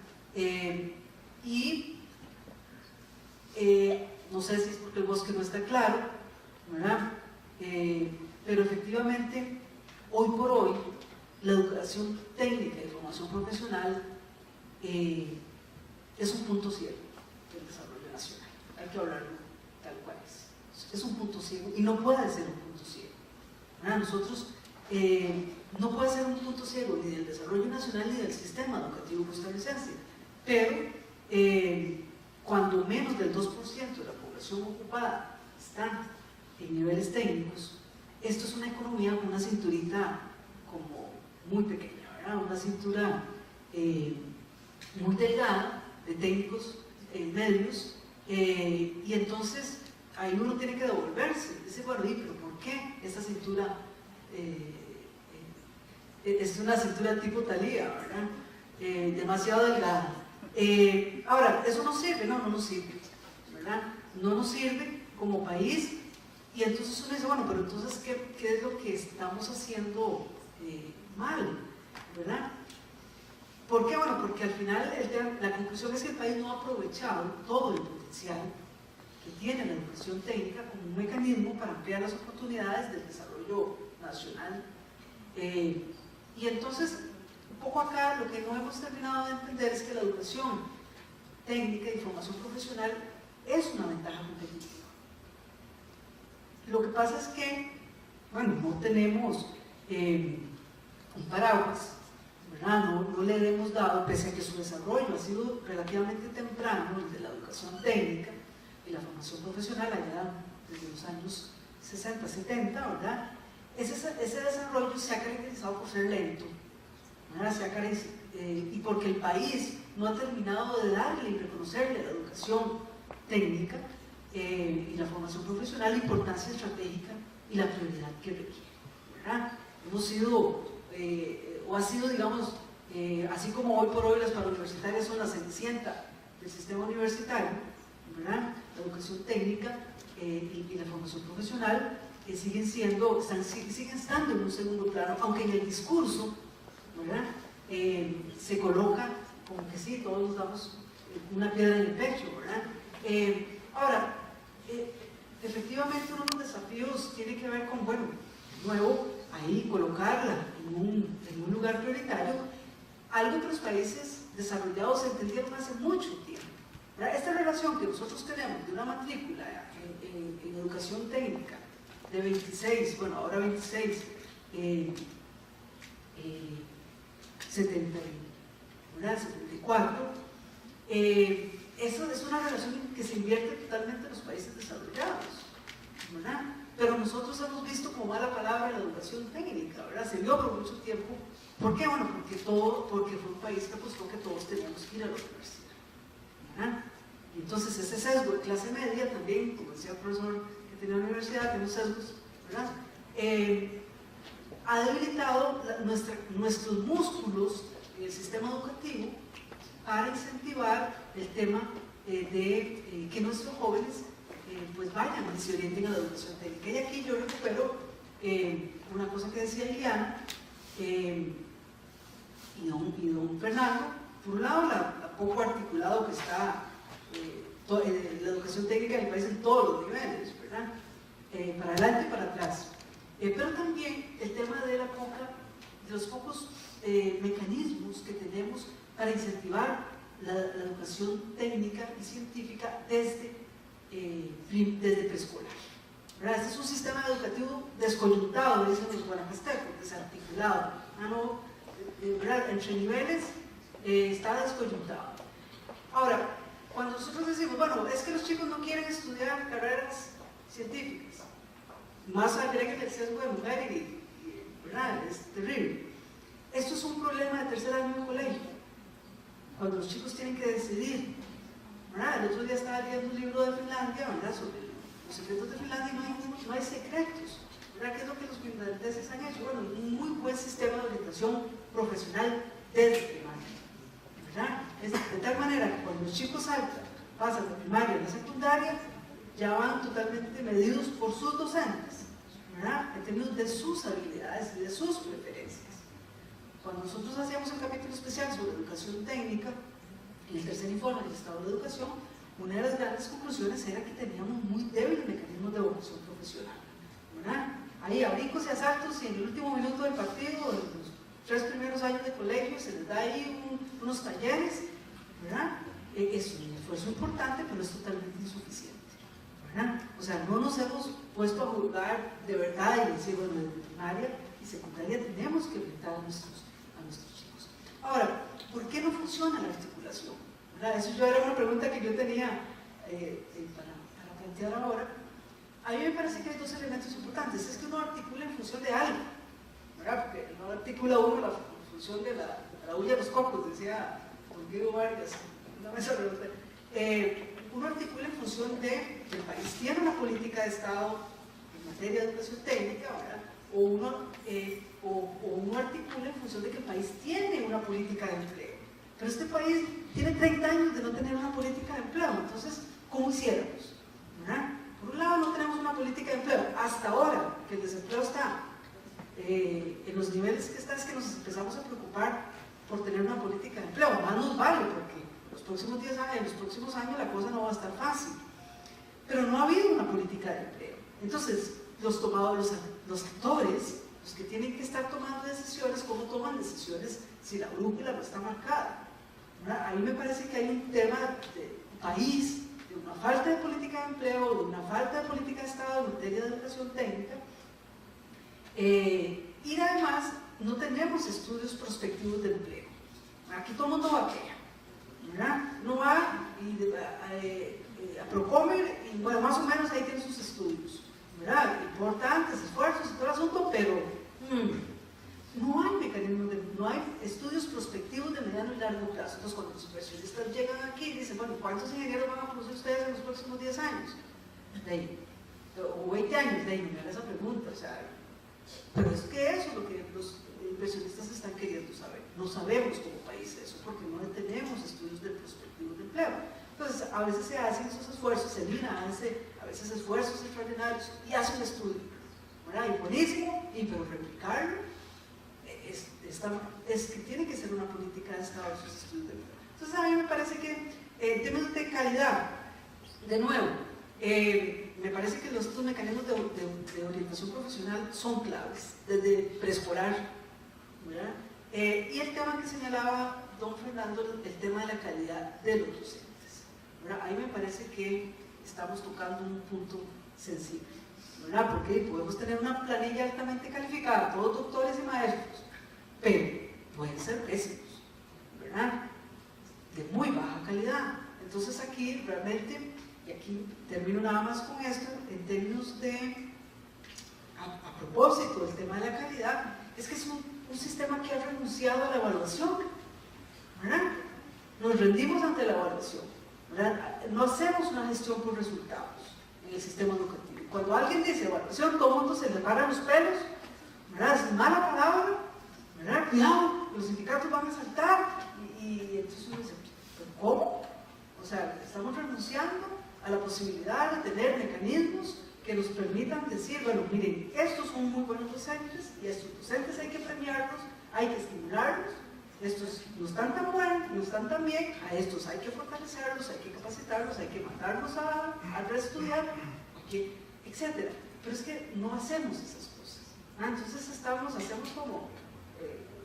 No sé si es porque el bosque no está claro, ¿verdad? Pero efectivamente, hoy por hoy, la educación técnica y formación profesional es un punto ciego del desarrollo nacional. Hay que hablarlo tal cual es. Es un punto ciego y no puede ser un punto ciego, ¿verdad? Nosotros no puede ser un punto ciego ni del desarrollo nacional ni del sistema educativo costarricense, pero cuando menos del 2% de la población ocupada está en niveles técnicos, esto es una economía con una cinturita como muy pequeña, ¿verdad? Una cintura muy delgada de técnicos medios, y entonces ahí uno tiene que devolverse. Dice, bueno, pero ¿por qué esa cintura es una cintura tipo Thalía, ¿verdad? Demasiado delgada, Ahora, ¿eso nos sirve? No, no nos sirve, ¿verdad? No nos sirve como país, y entonces uno dice, bueno, pero entonces, ¿qué es lo que estamos haciendo mal? ¿Verdad? ¿Por qué? Bueno, porque al final la conclusión es que el país no ha aprovechado todo el potencial que tiene la educación técnica como un mecanismo para ampliar las oportunidades del desarrollo nacional. Y entonces, un poco acá lo que no hemos terminado de entender es que la educación técnica y formación profesional es una ventaja competitiva. Lo que pasa es que, bueno, no tenemos un paraguas, ¿verdad? No le hemos dado, pese a que su desarrollo ha sido relativamente temprano, el de la educación técnica y la formación profesional allá desde los años 60, 70, ¿verdad? Ese desarrollo se ha caracterizado por ser lento, ¿verdad? Y porque el país no ha terminado de darle y reconocerle a la educación técnica y la formación profesional la importancia estratégica y la prioridad que requiere, ¿verdad? Hemos sido, o ha sido, digamos, así como hoy por hoy las parauniversitarias son la cenicienta del sistema universitario, ¿verdad? La educación técnica y la formación profesional siguen estando en un segundo plano, aunque en el discurso, ¿verdad? Se coloca como que sí, todos nos damos una piedra en el pecho, ¿verdad? Ahora, efectivamente uno de los desafíos tiene que ver con, bueno, de nuevo, ahí colocarla en un lugar prioritario, algo que los países desarrollados entendieron hace mucho tiempo. ¿Verdad? Esta relación que nosotros tenemos de una matrícula en educación técnica de 26, bueno, ahora 26, 74, eso es una relación que se invierte totalmente en los países desarrollados, ¿verdad? Pero nosotros hemos visto como mala palabra la educación técnica, ¿verdad? Se vio por mucho tiempo. ¿Por qué? Bueno, porque fue un país que apostó que todos teníamos que ir a la universidad, ¿verdad? Y entonces ese sesgo de clase media también, como decía el profesor que tenía la universidad, tenemos sesgos, ¿verdad? Ha debilitado nuestros músculos en el sistema educativo para incentivar el tema de que nuestros jóvenes pues vayan y se orienten a la educación técnica. Y aquí yo recupero una cosa que decía Liliana y don Fernando. Por un lado, la poco articulado que está la educación técnica en el país en todos los niveles, ¿verdad? Para adelante y para atrás. Pero también el tema de los pocos mecanismos que tenemos para incentivar la educación técnica y científica desde preescolar. Este es un sistema educativo descoyuntado, dicen los guanacastecos, desarticulado. Entre niveles está descoyuntado. Ahora, cuando nosotros decimos, bueno, es que los chicos no quieren estudiar carreras científicas, más agreguen el sesgo de mujer ¿verdad? Es terrible. Esto es un problema de tercer año de colegio, cuando los chicos tienen que decidir, ¿verdad? El otro día estaba leyendo un libro de Finlandia, ¿verdad? Sobre los secretos de Finlandia, y no hay secretos, ¿verdad? ¿Qué es lo que los finlandeses han hecho? Bueno, un muy buen sistema de orientación profesional desde primaria, ¿verdad? De tal manera que cuando los chicos pasan de primaria a la secundaria, ya van totalmente medidos por sus docentes, ¿verdad? En términos de sus habilidades y de sus preferencias. Cuando nosotros hacíamos el capítulo especial sobre educación técnica, en el tercer informe del Estado de la Educación, una de las grandes conclusiones era que teníamos muy débiles mecanismos de evaluación profesional, ¿verdad? Ahí a brincos y a saltos, y en el último minuto del partido, en los 3 primeros años de colegio, se les da ahí unos talleres, ¿verdad? Es un esfuerzo importante, pero es totalmente insuficiente, ¿verdad? O sea, no nos hemos puesto a juzgar de verdad y decir, bueno, en primaria y secundaria tenemos que orientar a nuestros chicos. Ahora, ¿por qué no funciona la articulación? ¿Verdad? Eso yo era una pregunta que yo tenía para plantear ahora. A mí me parece que hay 2 elementos importantes. Es que uno articula en función de algo, ¿verdad? Porque no articula uno en función de la huella de los cocos, decía don Guido Vargas, una vez se pregunta. Uno articula en función de que el país tiene una política de Estado en materia de educación técnica, ¿verdad? O uno articula en función de que el país tiene una política de empleo. Pero este país tiene 30 años de no tener una política de empleo. Entonces, ¿cómo hiciéramos? ¿Verdad? Por un lado, no tenemos una política de empleo. Hasta ahora, que el desempleo está en los niveles que está, es que nos empezamos a preocupar por tener una política de empleo. Más nos vale, porque los próximos 10 años, en los próximos años la cosa no va a estar fácil. Pero no ha habido una política de empleo. Entonces, los actores, los que tienen que estar tomando decisiones, ¿cómo toman decisiones si la brújula no está marcada? ¿Verdad? Ahí me parece que hay un tema de país, de una falta de política de empleo, de una falta de política de Estado en materia de educación técnica, y además no tenemos estudios prospectivos de empleo. Aquí todo el mundo va a quejar, ¿verdad? No va a Procomer y bueno, más o menos ahí tienen sus estudios, ¿verdad? Importantes, esfuerzos y todo el asunto, pero no hay mecanismos, no hay estudios prospectivos de mediano y largo plazo. Entonces, cuando los inversionistas llegan aquí y dicen, bueno, ¿cuántos ingenieros van a producir ustedes en los próximos 10 años? O 20 años, me dan esa pregunta, o sea, pero es que eso es lo que los inversionistas están queriendo saber. No sabemos como país eso, porque no tenemos estudios de prospectivos de empleo. Entonces, a veces se hacen esos esfuerzos, se hace a veces esfuerzos extraordinarios y hace un estudio, ¿verdad? Y buenísimo, pero replicarlo es que tiene que ser una política de Estado de esos estudios de empleo. Entonces, a mí me parece que en términos de calidad, de nuevo, me parece que estos mecanismos de orientación profesional son claves, desde preescolar, ¿verdad? Y el tema que señalaba don Fernando, el tema de la calidad de los docentes, ¿verdad? Ahí me parece que estamos tocando un punto sensible, ¿verdad? Porque podemos tener una planilla altamente calificada, todos doctores y maestros, pero pueden ser pésimos, ¿verdad? De muy baja calidad. Entonces aquí realmente, y aquí termino nada más con esto, en términos de, a propósito del tema de la calidad, es que es un sistema que ha renunciado a la evaluación, ¿verdad? Nos rendimos ante la evaluación, ¿verdad? No hacemos una gestión por resultados en el sistema educativo. Cuando alguien dice evaluación, todo el mundo se le para los pelos, ¿verdad? Es mala palabra, ¿verdad? Cuidado, los sindicatos van a saltar, y entonces uno dice, ¿pero cómo? O sea, estamos renunciando a la posibilidad de tener mecanismos que nos permitan decir, bueno, miren, estos son muy buenos docentes y estos docentes hay que premiarlos, hay que estimularlos, estos no están tan buenos, no están tan bien, a estos hay que fortalecerlos, hay que capacitarlos, hay que mandarlos a reestudiar, etc. Pero es que no hacemos esas cosas. Entonces hacemos como,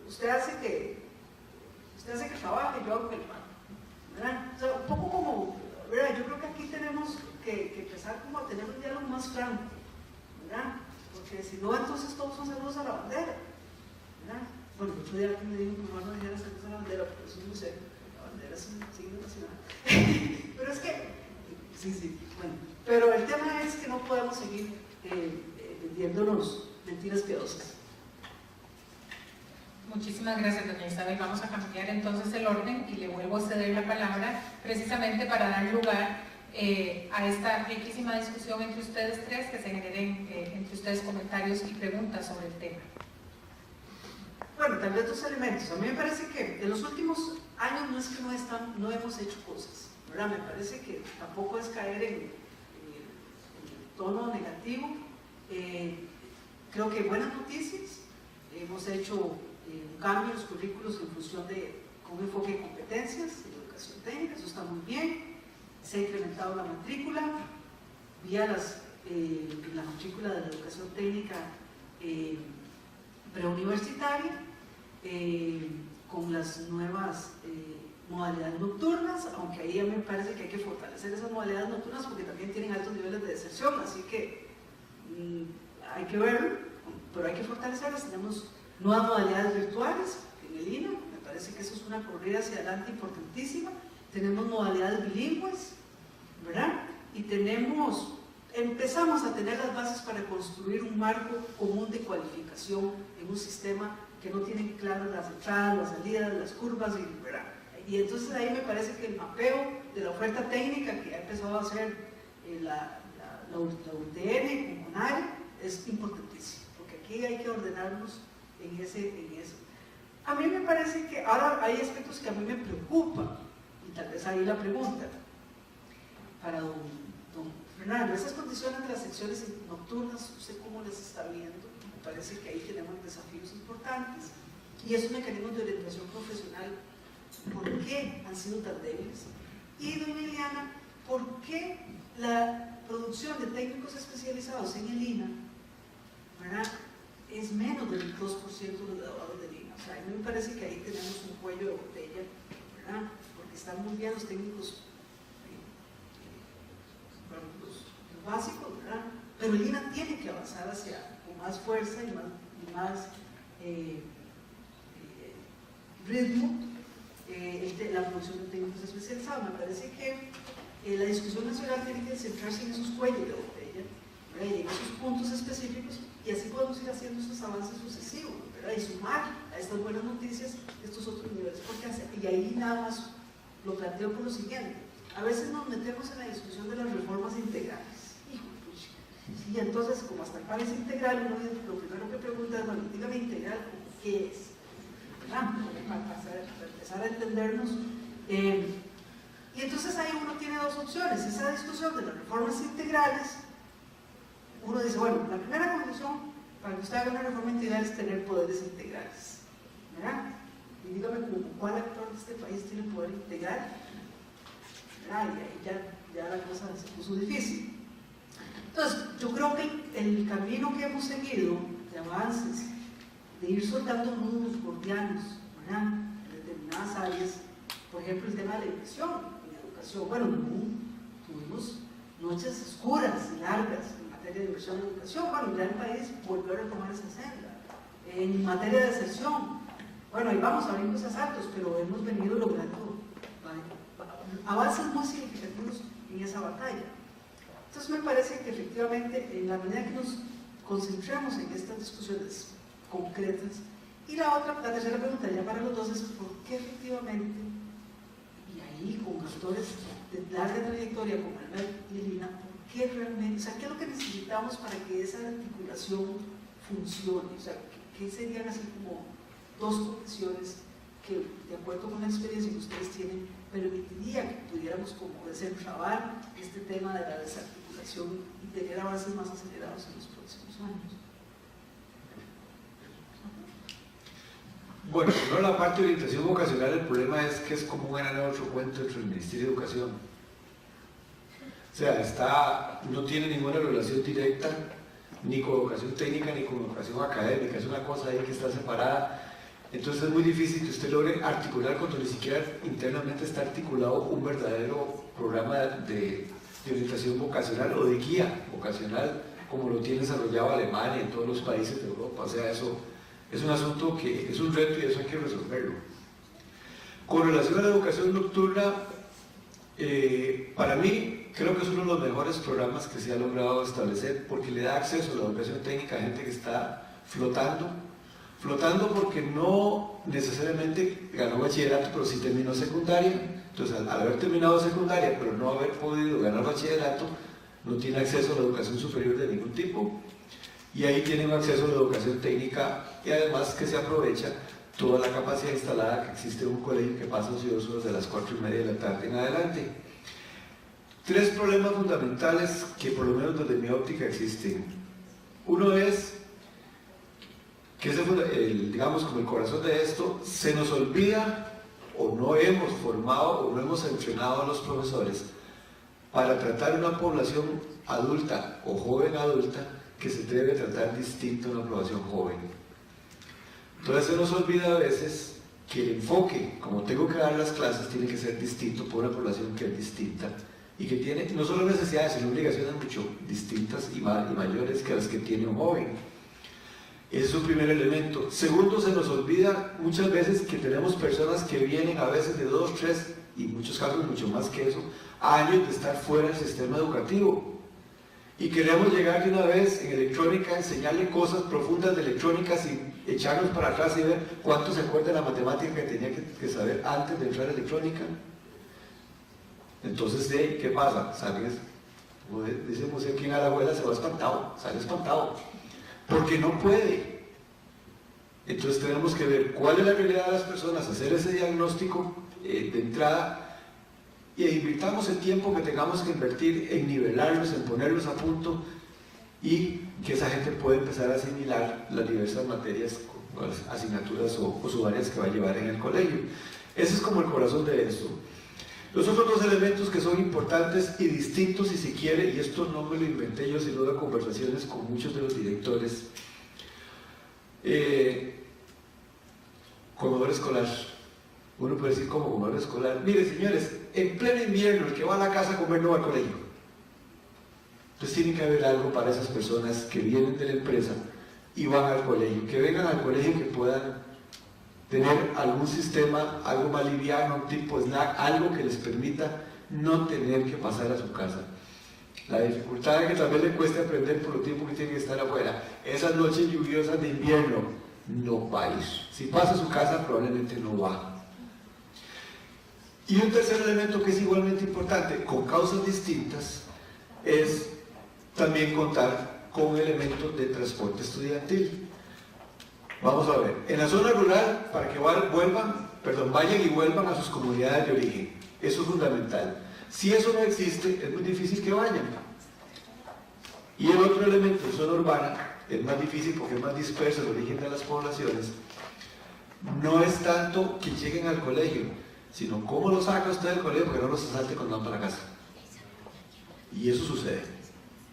usted hace que trabaje, yo hago que el pan. ¿Verdad? O sea, un poco como, ¿verdad? Yo creo que aquí tenemos que empezar como a tener un diálogo más franco, ¿verdad? Porque si no, entonces todos son saludos a la bandera, ¿verdad? Bueno, el otro día me dijo que mi hermano dijera saludos a la bandera, porque eso es muy serio, la bandera es un signo nacional. Pero es que, sí, bueno, pero el tema es que no podemos seguir vendiéndonos mentiras piadosas. Muchísimas gracias, doña Isabel. Vamos a cambiar entonces el orden y le vuelvo a ceder la palabra precisamente para dar lugar a esta riquísima discusión entre ustedes tres, que se generen entre ustedes comentarios y preguntas sobre el tema. Bueno, tal vez dos elementos. A mí me parece que en los últimos años no es que no hemos hecho cosas, ¿verdad? Me parece que tampoco es caer en el tono negativo. Creo que buenas noticias. Hemos hecho un cambio en los currículos en función con un enfoque de competencias, de educación técnica, eso está muy bien. Se ha incrementado la matrícula vía la matrícula de la educación técnica preuniversitaria, con las nuevas modalidades nocturnas, aunque ahí a mí me parece que hay que fortalecer esas modalidades nocturnas porque también tienen altos niveles de deserción, así que hay que verlo, pero hay que fortalecerlas. Tenemos nuevas modalidades virtuales en el INA, me parece que eso es una corrida hacia adelante importantísima. Tenemos modalidades bilingües, ¿verdad? Y empezamos a tener las bases para construir un marco común de cualificación en un sistema que no tiene claras las entradas, las salidas, las curvas, ¿verdad? Y entonces ahí me parece que el mapeo de la oferta técnica que ha empezado a hacer la UTN con CONARE es importantísimo, porque aquí hay que ordenarnos en eso. A mí me parece que ahora hay aspectos que a mí me preocupan, Entonces ahí la pregunta para don Fernando, esas condiciones de las secciones nocturnas, ¿usted cómo las está viendo? Me parece que ahí tenemos desafíos importantes. Y esos mecanismos de orientación profesional, ¿por qué han sido tan débiles? Y doña Liliana, ¿por qué la producción de técnicos especializados en el INA, ¿verdad?, es menos del 2% de los graduados del INA? O sea, a mí me parece que ahí tenemos un cuello de botella, ¿verdad?, porque están muy bien los técnicos los básicos, ¿verdad?, pero el INA tiene que avanzar con más fuerza y más ritmo la producción de técnicos especializados. Me parece que la discusión nacional tiene que centrarse en esos cuellos de botella, ¿verdad?, y en esos puntos específicos, y así podemos ir haciendo esos avances sucesivos, ¿verdad?, y sumar a estas buenas noticias estos otros niveles. Y ahí nada más lo planteo por lo siguiente: a veces nos metemos en la discusión de las reformas integrales. Y entonces, como hasta el pan es integral, uno lo primero que pregunta es, bueno, dígame integral, ¿qué es? ¿Verdad? Para empezar a entendernos. Y entonces ahí uno tiene dos opciones. Esa discusión de las reformas integrales, uno dice, bueno, la primera condición para que usted haga una reforma integral es tener poderes integrales, ¿verdad? Y dígame, ¿cuál actor de este país tiene poder integral? ¿Verdad? Y ahí ya la cosa se puso difícil. Entonces, yo creo que el camino que hemos seguido de avances, de ir soltando nudos gordianos, ¿verdad?, en determinadas áreas, por ejemplo, el tema de la inversión en educación. Bueno, tuvimos noches oscuras y largas en materia de inversión en educación. Bueno, ya el país volvió a retomar esa senda. En materia de deserción, bueno, ahí vamos a brincos asaltos, pero hemos venido logrando avances muy significativos en esa batalla. Entonces me parece que efectivamente, en la medida que nos concentremos en estas discusiones concretas, y la tercera pregunta ya para los dos es ¿por qué efectivamente, y ahí con actores de larga trayectoria como Albert y Lina, por qué realmente, o sea, qué es lo que necesitamos para que esa articulación funcione? O sea, ¿qué serían así como dos condiciones que, de acuerdo con la experiencia que ustedes tienen, permitiría que pudiéramos como desentrabar este tema de la desarticulación y tener avances más acelerados en los próximos años? Bueno, primero la parte de orientación vocacional, el problema es que es como un gran otro cuento entre el Ministerio de Educación. O sea, no tiene ninguna relación directa ni con educación técnica ni con educación académica, es una cosa ahí que está separada. Entonces es muy difícil que usted logre articular cuando ni siquiera internamente está articulado un verdadero programa de orientación vocacional o de guía vocacional como lo tiene desarrollado Alemania y todos los países de Europa. O sea, eso es un asunto que es un reto y eso hay que resolverlo. Con relación a la educación nocturna, para mí creo que es uno de los mejores programas que se ha logrado establecer porque le da acceso a la educación técnica a gente que está flotando porque no necesariamente ganó bachillerato, pero sí terminó secundaria. Entonces, al haber terminado secundaria, pero no haber podido ganar bachillerato, no tiene acceso a la educación superior de ningún tipo. Y ahí tienen acceso a la educación técnica y además que se aprovecha toda la capacidad instalada que existe en un colegio que pasa ociosos de las 4:30 de la tarde en adelante. Tres problemas fundamentales que por lo menos desde mi óptica existen. Uno es que digamos como el corazón de esto, se nos olvida o no hemos formado o no hemos entrenado a los profesores para tratar una población adulta o joven adulta que se debe tratar distinto a una población joven. Entonces se nos olvida a veces que el enfoque, como tengo que dar las clases, tiene que ser distinto por una población que es distinta y que tiene no solo necesidades, sino obligaciones mucho distintas y mayores que las que tiene un joven. Ese es un primer elemento. Segundo, se nos olvida muchas veces que tenemos personas que vienen a veces de 2, 3 y en muchos casos mucho más que eso, años de estar fuera del sistema educativo. Y queremos llegar de una vez en electrónica, enseñarle cosas profundas de electrónica sin echarnos para atrás y ver cuánto se acuerda de la matemática que tenía que saber antes de entrar a electrónica. Entonces, ¿qué pasa? Sales, como dice Museo, quien a la abuela se va espantado, sale espantado, porque no puede. Entonces tenemos que ver cuál es la realidad de las personas, hacer ese diagnóstico de entrada y invirtamos el tiempo que tengamos que invertir en nivelarlos, en ponerlos a punto y que esa gente pueda empezar a asimilar las diversas materias, asignaturas o subáreas que va a llevar en el colegio. Ese es como el corazón de esto. Los otros dos elementos que son importantes y distintos, si se quiere, y esto no me lo inventé yo, sino de conversaciones con muchos de los directores, comedor escolar. Uno puede decir como comedor escolar, mire señores, en pleno invierno el que va a la casa a comer no va al colegio. Entonces tiene que haber algo para esas personas que vienen de la empresa y van al colegio, que vengan al colegio, que puedan tener algún sistema, algo más liviano, tipo snack, algo que les permita no tener que pasar a su casa. La dificultad es que tal vez le cueste aprender por el tiempo que tiene que estar afuera. Esas noches lluviosas de invierno, no va a ir. Si pasa a su casa, probablemente no va. Y un tercer elemento que es igualmente importante, con causas distintas, es también contar con elementos de transporte estudiantil. Vamos a ver, en la zona rural, para que vayan y vuelvan a sus comunidades de origen. Eso es fundamental. Si eso no existe, es muy difícil que vayan. Y el otro elemento en zona urbana es más difícil porque es más disperso el origen de las poblaciones. No es tanto que lleguen al colegio, sino cómo lo saca usted del colegio porque no los asalte cuando van para la casa. Y eso sucede.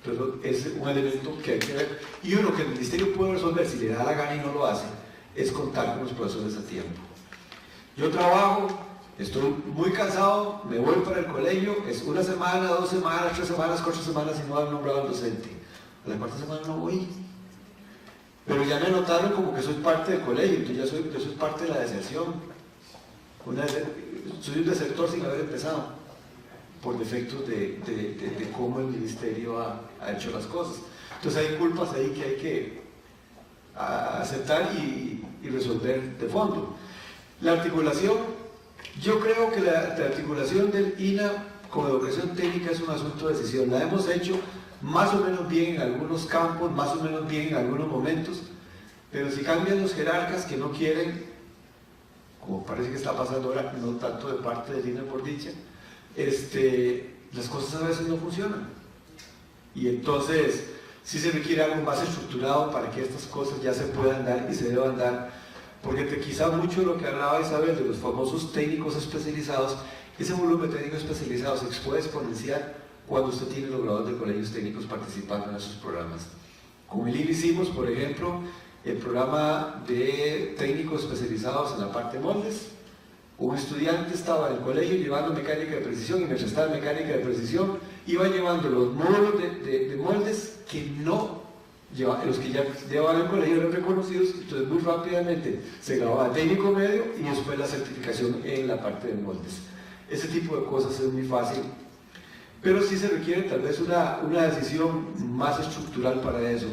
Entonces es un elemento que hay que ver. Y uno que el ministerio puede resolver si le da la gana y no lo hace, es contar con los profesores a tiempo. Yo trabajo, estoy muy cansado, me voy para el colegio, es una semana, 2 semanas, 3 semanas, 4 semanas y no han nombrado al docente. A la cuarta semana no voy. Pero ya me notaron como que soy parte del colegio, entonces yo soy parte de la deserción. Soy un desertor sin haber empezado, por defectos de cómo el ministerio ha hecho las cosas. Entonces hay culpas ahí que hay que aceptar y resolver de fondo. La articulación, yo creo que la articulación del INA con educación técnica es un asunto de decisión. La hemos hecho más o menos bien en algunos campos, más o menos bien en algunos momentos, pero si cambian los jerarcas que no quieren, como parece que está pasando ahora, no tanto de parte del INA por dicha, las cosas a veces no funcionan. Y entonces sí se requiere algo más estructurado para que estas cosas ya se puedan dar y se deban dar, porque quizá mucho de lo que hablaba Isabel de los famosos técnicos especializados, ese volumen técnico especializado se puede exponenciar cuando usted tiene los graduados de colegios técnicos participando en esos programas. Con el INA hicimos, por ejemplo, el programa de técnicos especializados en la parte de moldes. Un estudiante estaba en el colegio llevando mecánica de precisión y mientras estaba en mecánica de precisión iba llevando los módulos de moldes que no llevaban, los que ya llevaban el colegio eran reconocidos, entonces muy rápidamente se grababa técnico medio y después la certificación en la parte de moldes. Ese tipo de cosas es muy fácil, pero sí se requiere tal vez una decisión más estructural para eso.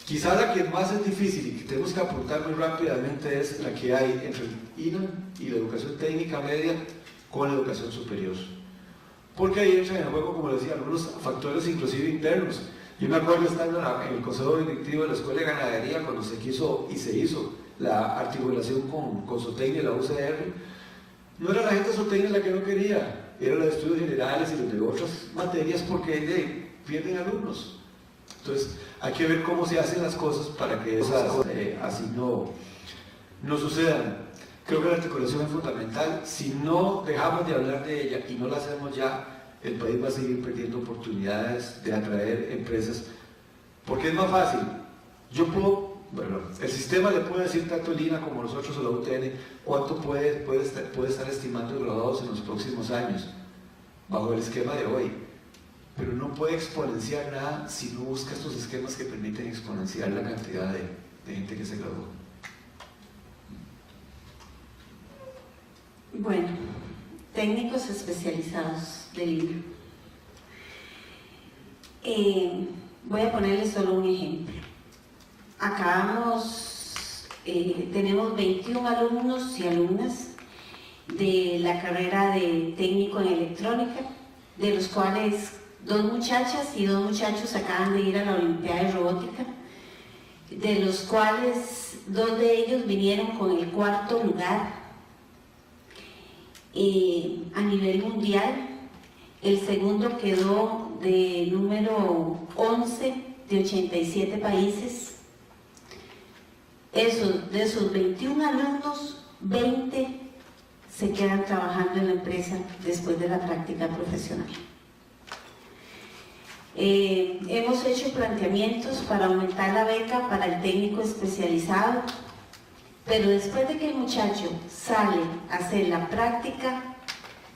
Quizá la que más es difícil y que tenemos que apuntar muy rápidamente es la que hay entre el INA y la educación técnica media con la educación superior. Porque ahí entran en juego, como decía, algunos factores inclusive internos. Yo me acuerdo estando en el consejo directivo de la Escuela de Ganadería cuando se hizo la articulación con Zootecnia y la UCR. No era la gente de Zootecnia la que no quería, era la de estudios generales y los de otras materias porque pierden alumnos. Entonces hay que ver cómo se hacen las cosas para que esas así no sucedan. Creo que la articulación es fundamental. Si no dejamos de hablar de ella y no la hacemos ya, el país va a seguir perdiendo oportunidades de atraer empresas, porque es más fácil. El sistema le puede decir tanto el INA como nosotros o la UTN cuánto puede estar estimando graduados en los próximos años, bajo el esquema de hoy. Pero no puede exponenciar nada si no busca estos esquemas que permiten exponenciar la cantidad de gente que se gradúa. Bueno, técnicos especializados del INA. Voy a ponerles solo un ejemplo. Tenemos 21 alumnos y alumnas de la carrera de técnico en electrónica, de los cuales 2 muchachas y 2 muchachos acaban de ir a la Olimpiada de Robótica, de los cuales 2 de ellos vinieron con el 4.º lugar. a nivel mundial. El segundo quedó de número 11 de 87 países. De esos 21 alumnos, 20 se quedan trabajando en la empresa después de la práctica profesional. Hemos hecho planteamientos para aumentar la beca para el técnico especializado, pero después de que el muchacho sale a hacer la práctica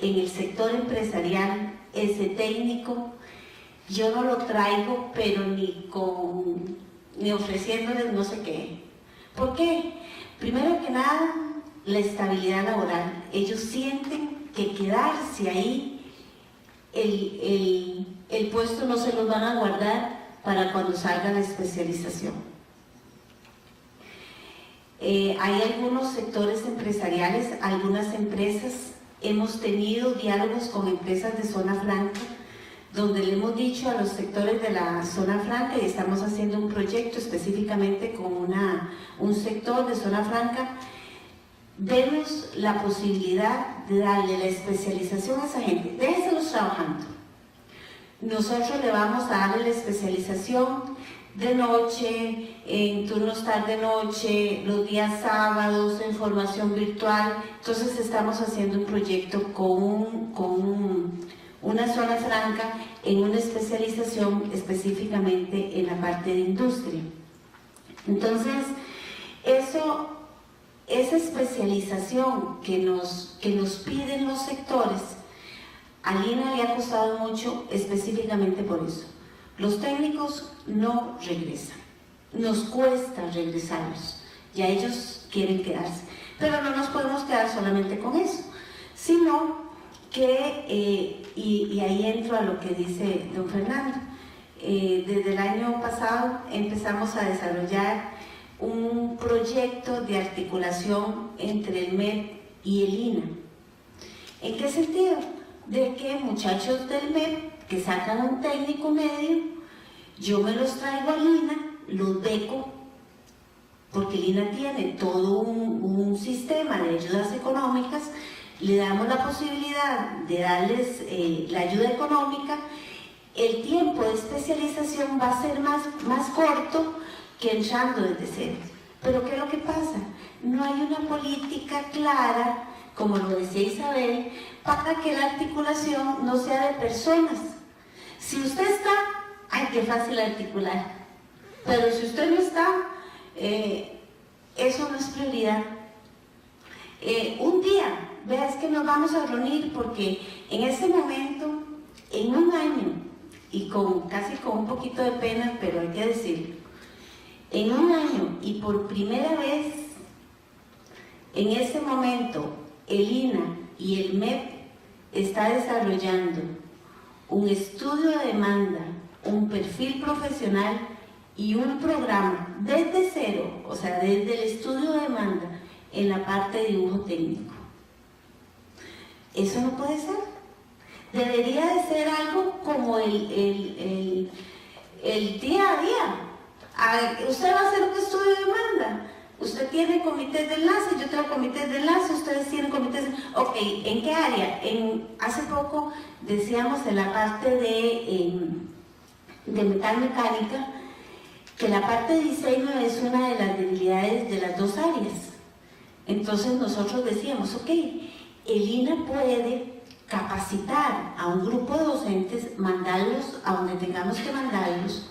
en el sector empresarial, ese técnico, yo no lo traigo, pero ni ofreciéndoles no sé qué. ¿Por qué? Primero que nada, la estabilidad laboral. Ellos sienten que quedarse ahí, el puesto no se los van a guardar para cuando salga la especialización. Hay algunos sectores empresariales, algunas empresas, hemos tenido diálogos con empresas de zona franca, donde le hemos dicho a los sectores de la zona franca, y estamos haciendo un proyecto específicamente con un sector de zona franca, denos la posibilidad de darle la especialización a esa gente, déjenselos trabajando. Nosotros le vamos a darle la especialización de noche, en turnos tarde-noche, los días sábados, en formación virtual. Entonces estamos haciendo un proyecto con una zona franca en una especialización específicamente en la parte de industria. Entonces, esa especialización que nos piden los sectores, a Lina le ha costado mucho específicamente por eso. Los técnicos no regresan, nos cuesta regresarlos, ya ellos quieren quedarse, pero no nos podemos quedar solamente con eso, sino que, y ahí entro a lo que dice don Fernando, desde el año pasado empezamos a desarrollar un proyecto de articulación entre el MEP y el INA. ¿En qué sentido? De que muchachos del MEP que sacan un técnico medio, yo me los traigo al INA, los beco, porque el INA tiene todo un sistema de ayudas económicas, le damos la posibilidad de darles la ayuda económica, el tiempo de especialización va a ser más corto que entrando desde cero. Pero ¿qué es lo que pasa? No hay una política clara, como lo decía Isabel, para que la articulación no sea de personas. Si usted está, ¡ay, qué fácil articular! Pero si usted no está, eso no es prioridad. Un día, vea, es que nos vamos a reunir porque en ese momento, en un año, y casi con un poquito de pena, pero hay que decirlo, en un año y por primera vez, en ese momento, el INA y el MEP está desarrollando un estudio de demanda, un perfil profesional y un programa desde cero, o sea, desde el estudio de demanda en la parte de dibujo técnico. Eso no puede ser. Debería de ser algo como el día a día. Usted va a hacer un estudio de demanda. Usted tiene comités de enlace, yo tengo comités de enlace, ustedes tienen comités de... Ok, ¿en qué área? Hace poco decíamos en la parte de metal mecánica que la parte de diseño es una de las debilidades de las dos áreas. Entonces nosotros decíamos, ok, el INA puede capacitar a un grupo de docentes, mandarlos a donde tengamos que mandarlos,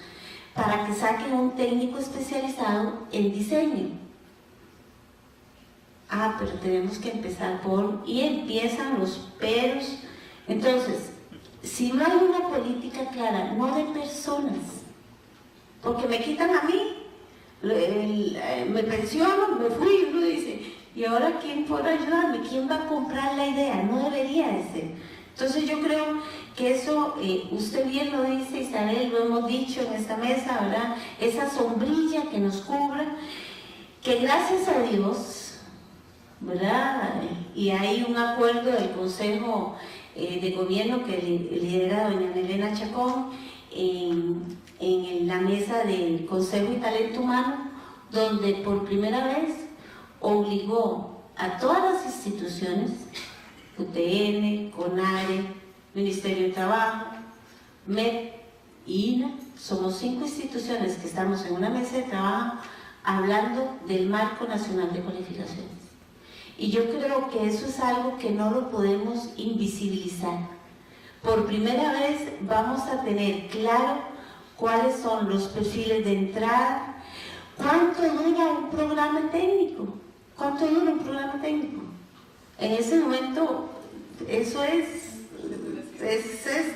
para que saquen un técnico especializado en diseño. Pero tenemos que empezar y empiezan los peros. Entonces, si no hay una política clara, no de personas, porque me quitan a mí, me pensiono, me fui, y uno dice, ¿y ahora quién podrá ayudarme? ¿Quién va a comprar la idea? No debería de ser. Entonces yo creo que eso, usted bien lo dice, Isabel, lo hemos dicho en esta mesa, ¿verdad? Esa sombrilla que nos cubra, que gracias a Dios, ¿verdad? Y hay un acuerdo del Consejo de Gobierno que lidera doña Elena Chacón en la mesa del Consejo y Talento Humano, donde por primera vez obligó a todas las instituciones, UTN, CONARE, Ministerio de Trabajo, MED y INA. Somos 5 instituciones que estamos en una mesa de trabajo hablando del Marco Nacional de Cualificaciones. Y yo creo que eso es algo que no lo podemos invisibilizar. Por primera vez vamos a tener claro cuáles son los perfiles de entrada, cuánto dura un programa técnico, cuánto dura un programa técnico. En ese momento, eso es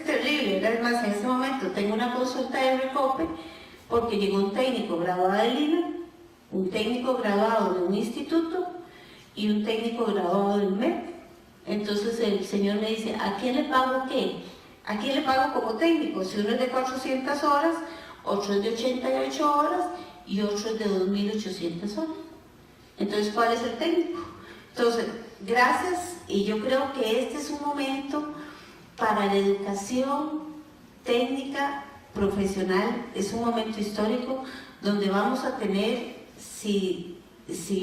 terrible, ¿verdad? Es más, en ese momento tengo una consulta de Recope porque llegó un técnico graduado del INA, un técnico graduado de un instituto y un técnico graduado del MED. Entonces el señor me dice, ¿a quién le pago qué? ¿A quién le pago como técnico? Si uno es de 400 horas, otro es de 88 horas y otro es de 2.800 horas. Entonces, ¿cuál es el técnico? Entonces, gracias, y yo creo que este es un momento para la educación técnica profesional, es un momento histórico donde vamos a tener, si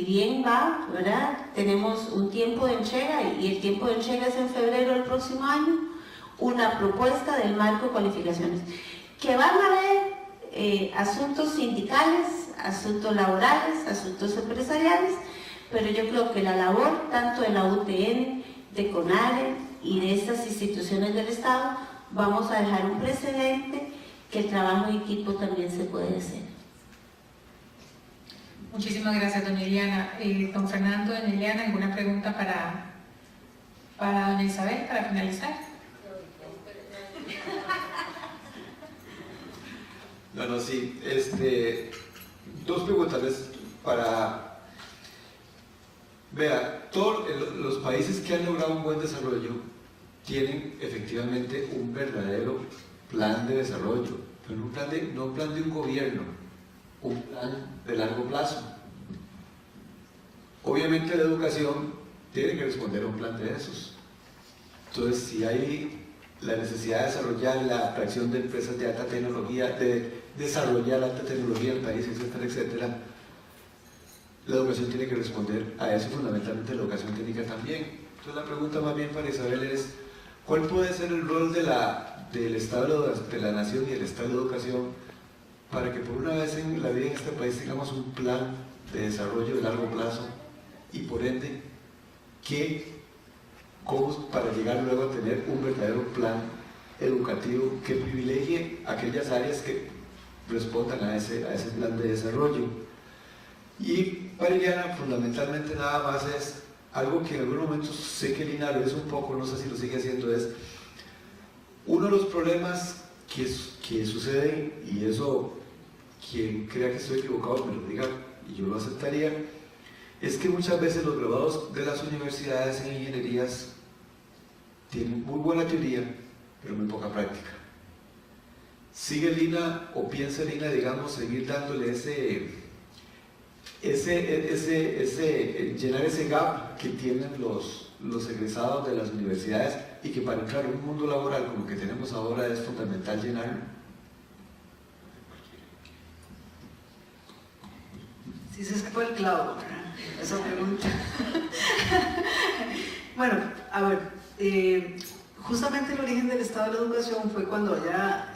bien va, ¿verdad? Tenemos un tiempo de entrega y el tiempo de entrega es en febrero del próximo año, una propuesta del marco de cualificaciones, que van a haber asuntos sindicales, asuntos laborales, asuntos empresariales, pero yo creo que la labor tanto de la UTN, de CONARE y de estas instituciones del Estado, vamos a dejar un precedente que el trabajo en equipo también se puede hacer. Muchísimas gracias, doña Eliana. Don Fernando, doña Eliana, ¿alguna pregunta para doña Isabel, para finalizar? No, sí. Dos preguntas para... Vea, todos los países que han logrado un buen desarrollo tienen efectivamente un verdadero plan de desarrollo, pero no un plan de un gobierno, un plan de largo plazo. Obviamente la educación tiene que responder a un plan de esos. Entonces, si hay la necesidad de desarrollar la atracción de empresas de alta tecnología, de desarrollar alta tecnología en el país, etcétera, etcétera, la educación tiene que responder a eso, fundamentalmente la educación técnica también. Entonces la pregunta más bien para Isabel es, ¿cuál puede ser el rol del Estado de la Nación y del Estado de Educación para que por una vez en la vida en este país tengamos un plan de desarrollo de largo plazo y por ende, cómo para llegar luego a tener un verdadero plan educativo que privilegie aquellas áreas que respondan a ese plan de desarrollo? Y para Eliana, fundamentalmente nada más es algo que en algunos momentos sé que Lina lo es un poco, no sé si lo sigue haciendo, es uno de los problemas que suceden, y eso quien crea que estoy equivocado me lo diga y yo lo aceptaría, es que muchas veces los graduados de las universidades en ingenierías tienen muy buena teoría, pero muy poca práctica. ¿Sigue Lina o piensa Lina, digamos, seguir dándole llenar ese gap que tienen los egresados de las universidades y que para entrar a un mundo laboral como el que tenemos ahora es fundamental llenarlo? Sí se sacó el clavo, ¿verdad? Esa pregunta. Bueno, a ver, justamente el origen del Estado de la Educación fue cuando allá,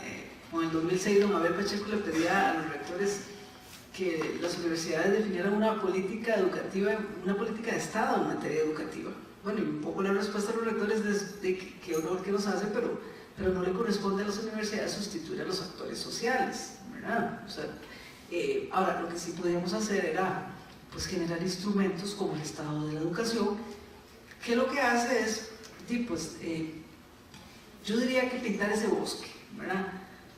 en el 2006, don Abel Pacheco le pedía a los rectores que las universidades definieran una política educativa, una política de Estado en materia educativa. Bueno, y un poco la respuesta de los rectores es de que honor que nos hace, pero no le corresponde a las universidades sustituir a los actores sociales, ¿verdad? O sea, ahora, lo que sí podíamos hacer era pues, generar instrumentos como el Estado de la Educación, que lo que hace es, pues, yo diría que pintar ese bosque, ¿verdad?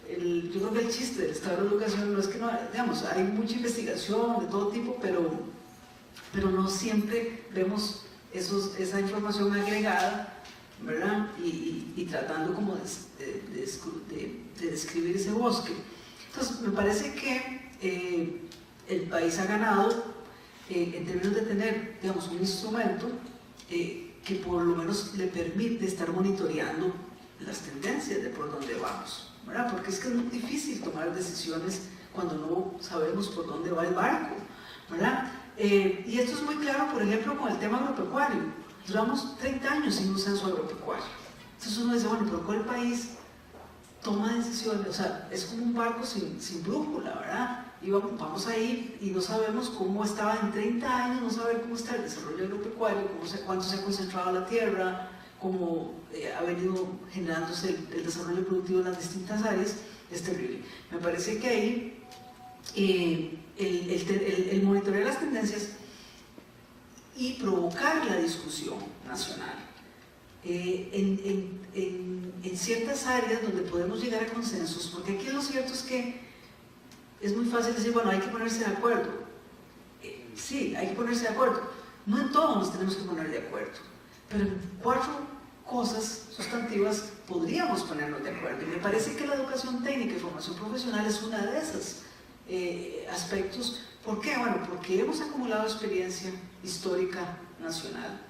Yo creo que el chiste del Estado de la Educación no es que no, digamos, hay mucha investigación de todo tipo, pero no siempre vemos esa información agregada, ¿verdad? Y tratando como de describir ese bosque. Entonces, me parece que el país ha ganado en términos de tener, digamos, un instrumento que por lo menos le permite estar monitoreando las tendencias de por dónde vamos, ¿verdad? Porque es que es muy difícil tomar decisiones cuando no sabemos por dónde va el barco, ¿verdad? Y esto es muy claro, por ejemplo, con el tema agropecuario. duramos 30 años sin un censo agropecuario. Entonces uno dice, bueno, pero ¿cuál país toma decisiones? O sea, es como un barco sin brújula, ¿verdad? Y vamos a ir y no sabemos cómo estaba en 30 años, no saber cómo está el desarrollo agropecuario, cuánto se ha concentrado la tierra, cómo ha venido generándose el desarrollo productivo en las distintas áreas, es terrible. Me parece que ahí el monitorear las tendencias y provocar la discusión nacional en ciertas áreas donde podemos llegar a consensos, porque aquí lo cierto es que es muy fácil decir, bueno, hay que ponerse de acuerdo. Sí, hay que ponerse de acuerdo. No en todo nos tenemos que poner de acuerdo, pero en 4 cosas sustantivas podríamos ponernos de acuerdo. Y me parece que la educación técnica y formación profesional es una de esos aspectos. ¿Por qué? Bueno, porque hemos acumulado experiencia histórica nacional,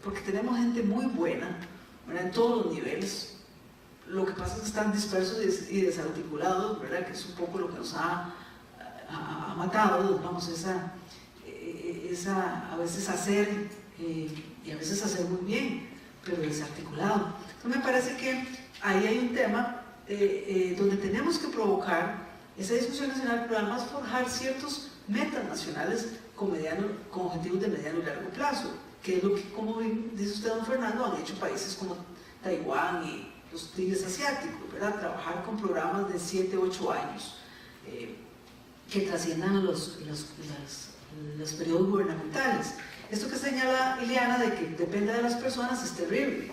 porque tenemos gente muy buena, ¿verdad?, en todos los niveles. Lo que pasa es que están dispersos y desarticulados, ¿verdad?, que es un poco lo que nos ha matado, digamos, esa a veces hacer, y a veces hacer muy bien, pero desarticulado. Entonces me parece que ahí hay un tema donde tenemos que provocar esa discusión nacional, pero además forjar ciertos metas nacionales con objetivos de mediano y largo plazo, que es lo que, como dice usted, don Fernando, han hecho países como Taiwán y los tigres asiáticos, ¿verdad? Trabajar con programas de 7, 8 años que trasciendan los periodos gubernamentales. Esto que señala Ileana de que depende de las personas es terrible,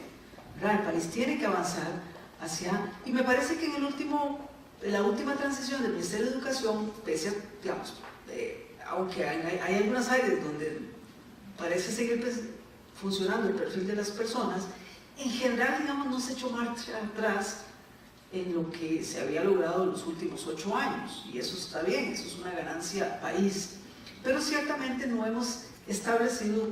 ¿verdad? El país tiene que avanzar hacia... Y me parece que en la última transición del Ministerio de Educación, pese a, digamos, aunque hay algunas áreas donde parece seguir funcionando el perfil de las personas, en general, digamos, no se ha hecho marcha atrás en lo que se había logrado en los últimos 8 años, y eso está bien, eso es una ganancia país, pero ciertamente no hemos establecido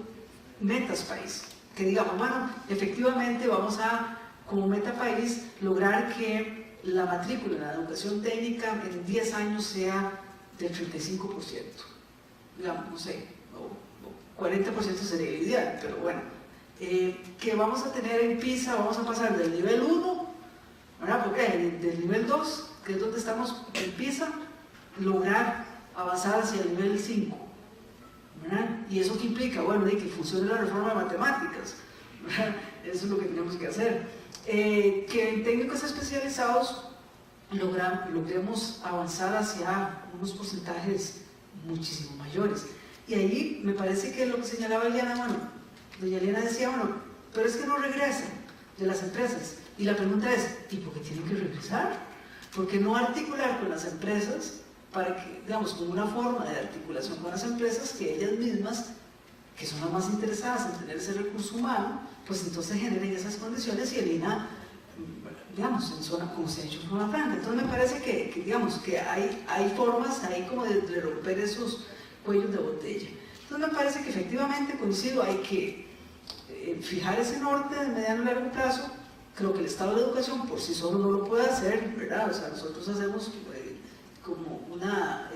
metas país, que digamos, bueno, efectivamente vamos a, como meta país, lograr que la matrícula en la educación técnica en 10 años sea del 35%, digamos, no sé, o 40% sería el ideal, pero bueno, que vamos a tener en PISA, vamos a pasar del nivel 1, ¿verdad? Porque del nivel 2, que es donde estamos en PISA, lograr avanzar hacia el nivel 5, ¿verdad? Y eso que implica, bueno, que funcione la reforma de matemáticas, ¿verdad? Eso es lo que tenemos que hacer. Que en técnicos especializados logremos avanzar hacia unos porcentajes muchísimo mayores. Y ahí me parece que lo que señalaba Eliana, bueno, doña Elena decía, bueno, pero es que no regresan de las empresas. Y la pregunta es, ¿y por qué tienen que regresar? ¿Por qué no articular con las empresas para que, digamos, como una forma de articulación con las empresas, que ellas mismas, que son las más interesadas en tener ese recurso humano, pues entonces generen esas condiciones y el INAH, digamos, en zona, como se ha hecho en zona franca? Entonces me parece que digamos, que hay formas ahí como de romper esos cuellos de botella. Entonces me parece que efectivamente coincido, hay que fijar ese norte de mediano y largo plazo. Creo que el Estado de la Educación por sí solo no lo puede hacer, ¿verdad? O sea, nosotros hacemos como una...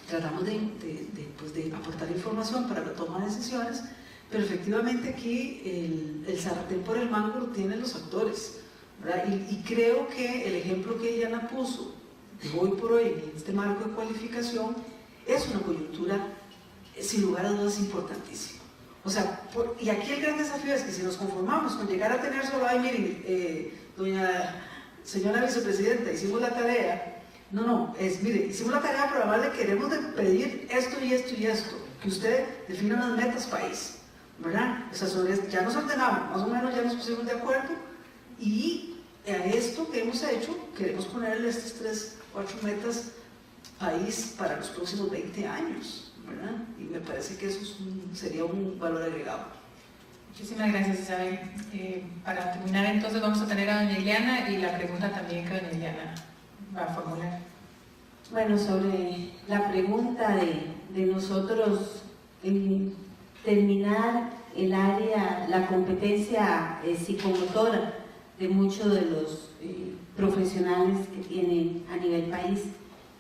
tratamos de aportar información para la toma de decisiones, pero efectivamente aquí el sartén por el mango lo tienen los actores, ¿verdad? Y creo que el ejemplo que Eliana puso de hoy por hoy en este marco de cualificación es una coyuntura sin lugar a dudas importantísima. O sea, y aquí el gran desafío es que si nos conformamos con llegar a tener solo, ay, miren, señora vicepresidenta, hicimos la tarea. No, mire, hicimos la tarea, pero además le queremos pedir esto y esto y esto, que usted defina unas metas país, ¿verdad? O sea, sobre esto ya nos ordenamos, más o menos ya nos pusimos de acuerdo, y a esto que hemos hecho, queremos ponerle estas 3, 4 metas país para los próximos 20 años, ¿verdad? Y me parece que eso sería un valor agregado. Muchísimas gracias, Isabel. Para terminar, entonces vamos a tener a doña Ileana y la pregunta también que doña Ileana va a formular. Bueno, sobre la pregunta de nosotros terminar el área, la competencia psicomotora de muchos de los profesionales que tienen a nivel país,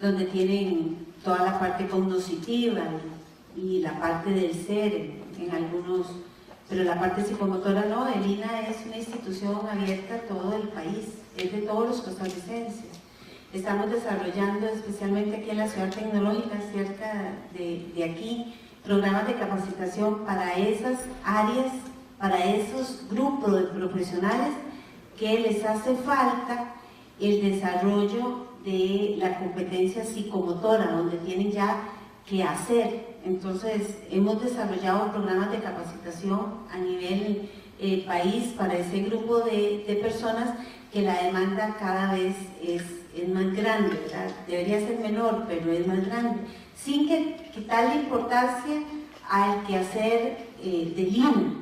donde tienen toda la parte cognitiva y la parte del ser en algunos pero la parte psicomotora no. El INA es una institución abierta a todo el país, es de todos los costarricenses. Estamos desarrollando, especialmente aquí en la ciudad tecnológica, cerca de aquí, programas de capacitación para esas áreas, para esos grupos de profesionales que les hace falta el desarrollo de la competencia psicomotora, donde tienen ya que hacer. Entonces, hemos desarrollado programas de capacitación a nivel país para ese grupo de personas, que la demanda cada vez es más grande, ¿verdad? Debería ser menor, pero es más grande, sin que quitarle importancia al quehacer del INA,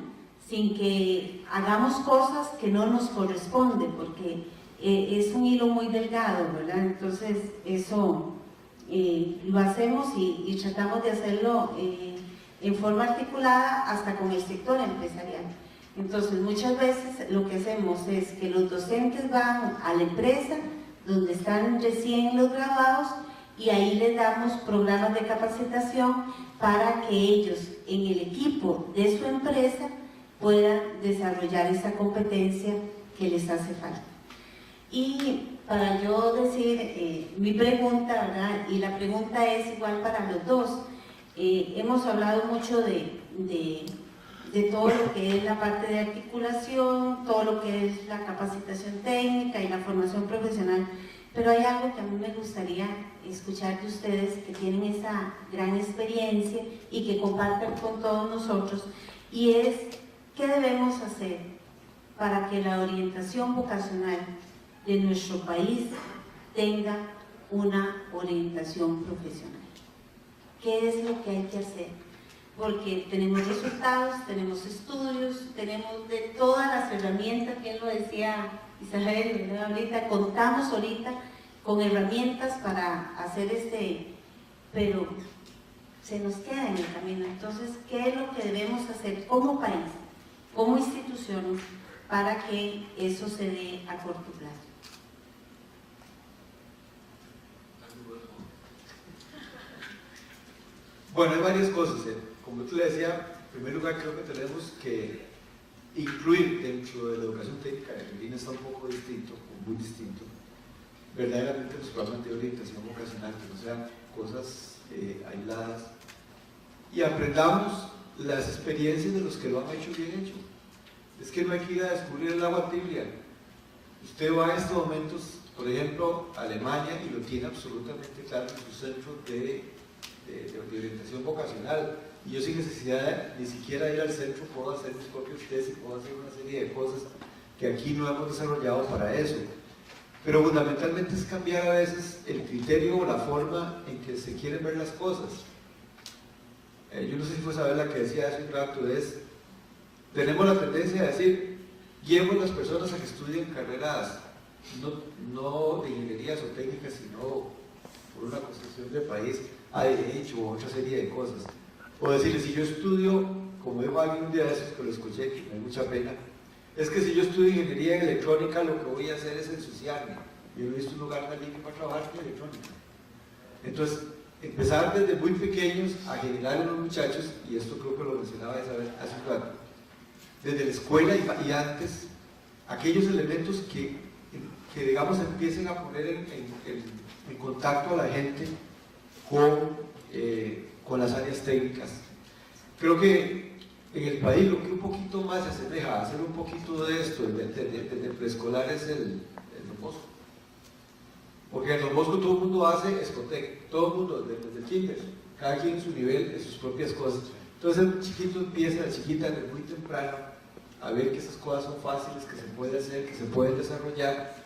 sin que hagamos cosas que no nos corresponden, porque es un hilo muy delgado, ¿verdad? Entonces, eso lo hacemos y tratamos de hacerlo en forma articulada hasta con el sector empresarial. Entonces, muchas veces lo que hacemos es que los docentes van a la empresa donde están recién los graduados, y ahí les damos programas de capacitación para que ellos en el equipo de su empresa puedan desarrollar esa competencia que les hace falta. Y para yo decir mi pregunta, ¿verdad? Y la pregunta es igual para los dos. Hemos hablado mucho de todo lo que es la parte de articulación, todo lo que es la capacitación técnica y la formación profesional, pero hay algo que a mí me gustaría escuchar de ustedes, que tienen esa gran experiencia y que comparten con todos nosotros, y es: ¿qué debemos hacer para que la orientación vocacional de nuestro país tenga una orientación profesional? ¿Qué es lo que hay que hacer? Porque tenemos resultados, tenemos estudios, tenemos de todas las herramientas, bien lo decía Isabel, ¿verdad? Ahorita contamos con herramientas para hacer pero se nos queda en el camino. Entonces, ¿qué es lo que debemos hacer como país, como instituciones, para que eso se dé a corto plazo? Bueno, hay varias cosas. Como tú le decía, en primer lugar creo que tenemos que incluir dentro de la educación técnica, el INA está un poco distinto, o muy distinto, verdaderamente los programas de orientación vocacional, que no sean cosas aisladas, y aprendamos las experiencias de los que lo han hecho bien hecho. Es que no hay que ir a descubrir el agua tibia. Usted va en estos momentos, por ejemplo, a Alemania, y lo tiene absolutamente claro en su centro de orientación vocacional, y yo sin necesidad ni siquiera ir al centro puedo hacer mis propios test y puedo hacer una serie de cosas que aquí no hemos desarrollado para eso. Pero fundamentalmente es cambiar a veces el criterio o la forma en que se quieren ver las cosas. Yo no sé si fue Isabel la que decía hace un rato, tenemos la tendencia a decir, guiemos a las personas a que estudien carreras no de ingenierías o técnicas, sino por una construcción del país, a derecho o otra serie de cosas. O decirle, si yo estudio, como dijo alguien un día de esos que lo escuché, que me da mucha pena, es que si yo estudio ingeniería en electrónica, lo que voy a hacer es ensuciarme. Yo no he visto un lugar tan limpio para trabajar en electrónica. Entonces, empezar desde muy pequeños a generar en los muchachos, y esto creo que lo mencionaba Isabel hace un rato, desde la escuela y antes, aquellos elementos que digamos empiecen a poner en contacto a la gente con las áreas técnicas. Creo que en el país lo que un poquito más se asemeja a hacer un poquito de esto desde preescolar es el Don Bosco. Porque en Don Bosco todo el mundo hace escotec, todo el mundo desde el kinder, cada quien en su nivel, en sus propias cosas. Entonces el chiquito empieza, la chiquita desde muy temprano a ver que esas cosas son fáciles, que se puede hacer, que se pueden desarrollar,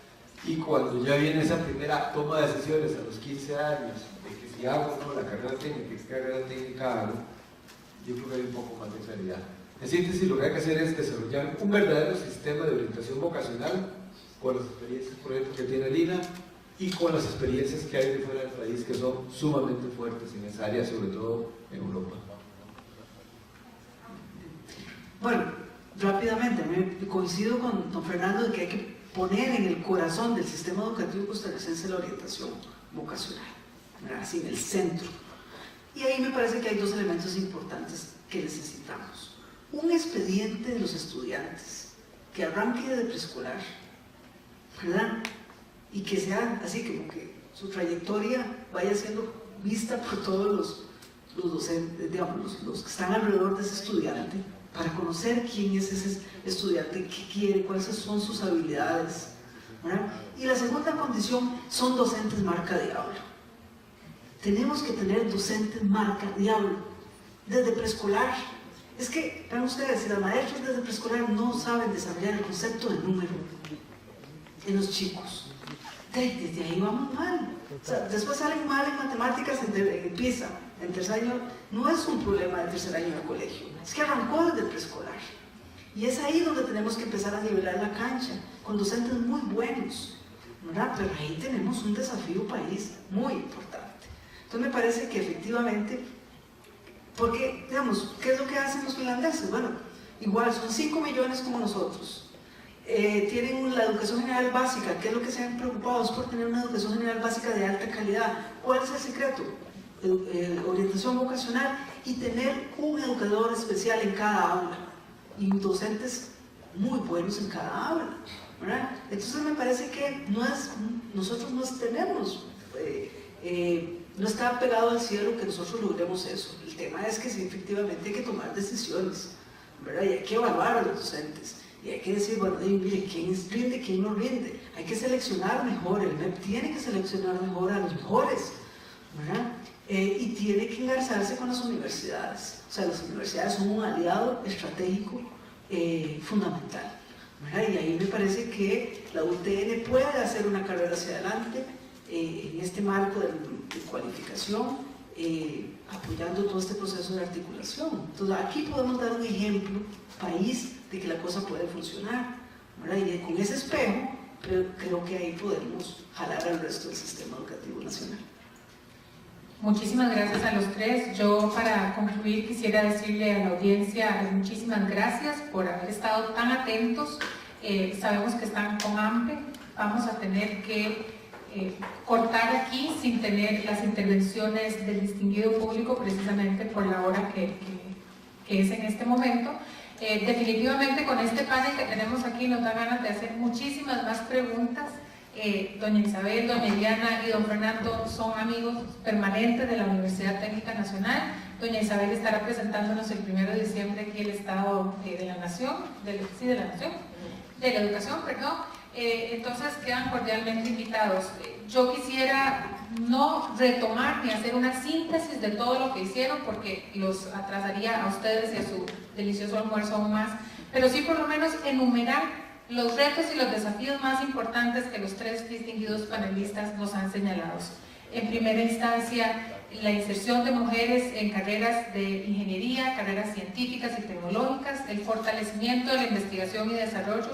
y cuando ya viene esa primera toma de decisiones a los 15 años, de que si hago o no la carrera técnica, qué carrera técnica hago, yo creo que hay un poco más de claridad. En síntesis, lo que hay que hacer es desarrollar un verdadero sistema de orientación vocacional con las experiencias, por ejemplo, que tiene el INA y con las experiencias que hay de fuera del país, que son sumamente fuertes en esa área, sobre todo en Europa. Bueno, rápidamente, me coincido con don Fernando de que hay que poner en el corazón del sistema educativo costarricense la orientación vocacional, así en el centro. Y ahí me parece que hay dos elementos importantes que necesitamos. un expediente de los estudiantes que arranque desde preescolar, ¿verdad? Y que sea así como que su trayectoria vaya siendo vista por todos los docentes, digamos, los que están alrededor de ese estudiante, para conocer quién es ese estudiante, qué quiere, cuáles son sus habilidades, ¿verdad? Y la segunda condición son docentes marca diablo. Tenemos que tener docentes marca diablo desde preescolar. Es que, vean ustedes, si las maestras desde preescolar no saben desarrollar el concepto de número en los chicos, desde ahí vamos mal. O sea, después salen mal en matemáticas en PISA, en tercer año. No es un problema del tercer año de colegio, es que arrancó desde preescolar. Y es ahí donde tenemos que empezar a nivelar la cancha, con docentes muy buenos, ¿verdad? Pero ahí tenemos un desafío país muy importante. Entonces me parece que efectivamente, porque, digamos, ¿qué es lo que hacen los finlandeses? Bueno, igual son 5 millones como nosotros. Tienen la educación general básica. ¿Qué es lo que se han preocupado? Es por tener una educación general básica de alta calidad. ¿Cuál es el secreto? Orientación vocacional y tener un educador especial en cada aula y docentes muy buenos en cada aula, ¿verdad? Entonces me parece que nosotros no tenemos, no está pegado al cielo que nosotros logremos eso. El tema es que sí, efectivamente hay que tomar decisiones, ¿verdad? Y hay que evaluar a los docentes. Y hay que decir, bueno, mire, quién rinde, quién no rinde. Hay que seleccionar mejor, el MEP tiene que seleccionar mejor a los mejores, ¿verdad? Y tiene que engarzarse con las universidades. O sea, las universidades son un aliado estratégico fundamental, ¿verdad? Y ahí me parece que la UTN puede hacer una carrera hacia adelante en este marco de cualificación, apoyando todo este proceso de articulación. Entonces, aquí podemos dar un ejemplo, país, de que la cosa puede funcionar, ¿verdad? Y con ese espejo, creo que ahí podemos jalar al resto del sistema educativo nacional. Muchísimas gracias a los tres. Yo, para concluir, quisiera decirle a la audiencia muchísimas gracias por haber estado tan atentos. Sabemos que están con hambre. Vamos a tener que cortar aquí sin tener las intervenciones del distinguido público, precisamente por la hora que es en este momento. Definitivamente con este panel que tenemos aquí nos da ganas de hacer muchísimas más preguntas. Doña Isabel, doña Eliana y don Fernando son amigos permanentes de la Universidad Técnica Nacional. Doña Isabel estará presentándonos el 1 de diciembre aquí el Estado de la Nación, de la Educación, perdón. Entonces quedan cordialmente invitados. Yo quisiera no retomar ni hacer una síntesis de todo lo que hicieron, porque los atrasaría a ustedes y a su delicioso almuerzo aún más, pero sí por lo menos enumerar los retos y los desafíos más importantes que los tres distinguidos panelistas nos han señalado. En primera instancia, la inserción de mujeres en carreras de ingeniería, carreras científicas y tecnológicas, el fortalecimiento de la investigación y desarrollo,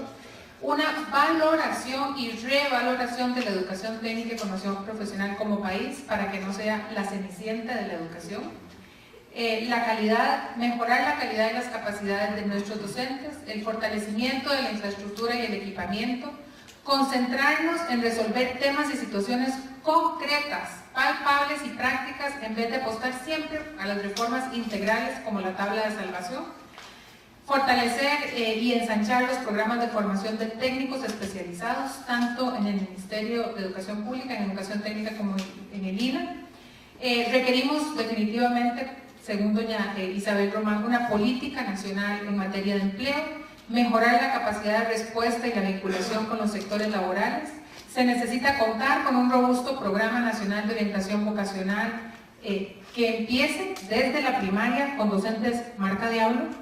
una valoración y revaloración de la educación técnica y formación profesional como país para que no sea la cenicienta de la educación, la calidad, mejorar la calidad de las capacidades de nuestros docentes, el fortalecimiento de la infraestructura y el equipamiento, concentrarnos en resolver temas y situaciones concretas, palpables y prácticas en vez de apostar siempre a las reformas integrales como la tabla de salvación, fortalecer y ensanchar los programas de formación de técnicos especializados, tanto en el Ministerio de Educación Pública, en Educación Técnica, como en el INA. Requerimos definitivamente, según doña Isabel Román, una política nacional en materia de empleo, mejorar la capacidad de respuesta y la vinculación con los sectores laborales. Se necesita contar con un robusto programa nacional de orientación vocacional que empiece desde la primaria con docentes marca diablo,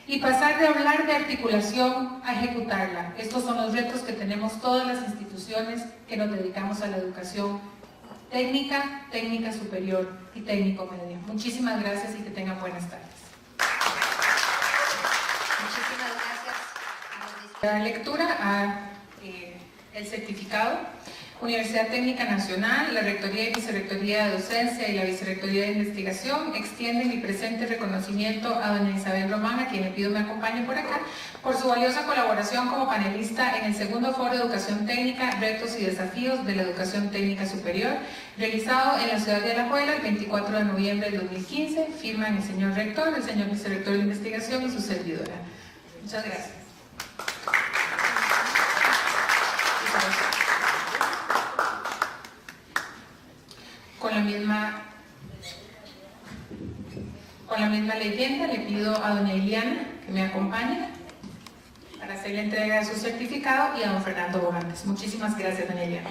y pasar de hablar de articulación a ejecutarla. Estos son los retos que tenemos todas las instituciones que nos dedicamos a la educación técnica, técnica superior y técnico media. Muchísimas gracias y que tengan buenas tardes. Muchísimas gracias. Dar lectura a el certificado. Universidad Técnica Nacional, la Rectoría y Vicerrectoría de Docencia y la Vicerrectoría de Investigación extienden mi presente reconocimiento a doña Isabel Román, a quien le pido me acompañe por acá, por su valiosa colaboración como panelista en el segundo Foro de Educación Técnica, Retos y Desafíos de la Educación Técnica Superior, realizado en la ciudad de Alajuela el 24 de noviembre del 2015. Firman el señor rector, el señor vicerrector de Investigación y su servidora. Muchas gracias. Con la misma leyenda le pido a doña Iliana que me acompañe para hacer la entrega de su certificado y a don Fernando Bogantes. Muchísimas gracias, doña Iliana.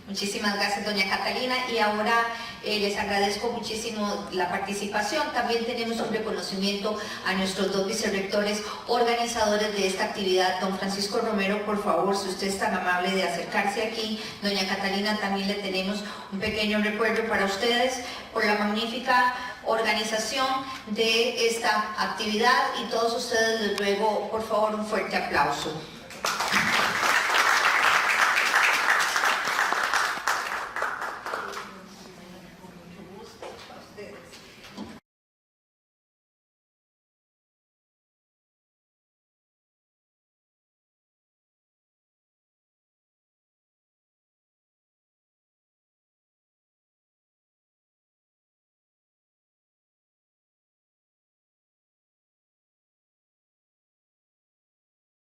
Muchísimas gracias, doña Catalina. Y ahora les agradezco muchísimo la participación. También tenemos un reconocimiento a nuestros dos vicerrectores organizadores de esta actividad. Don Francisco Romero, por favor, si usted es tan amable de acercarse aquí. Doña Catalina, también le tenemos un pequeño recuerdo para ustedes por la magnífica organización de esta actividad, y todos ustedes les ruego, por favor, un fuerte aplauso.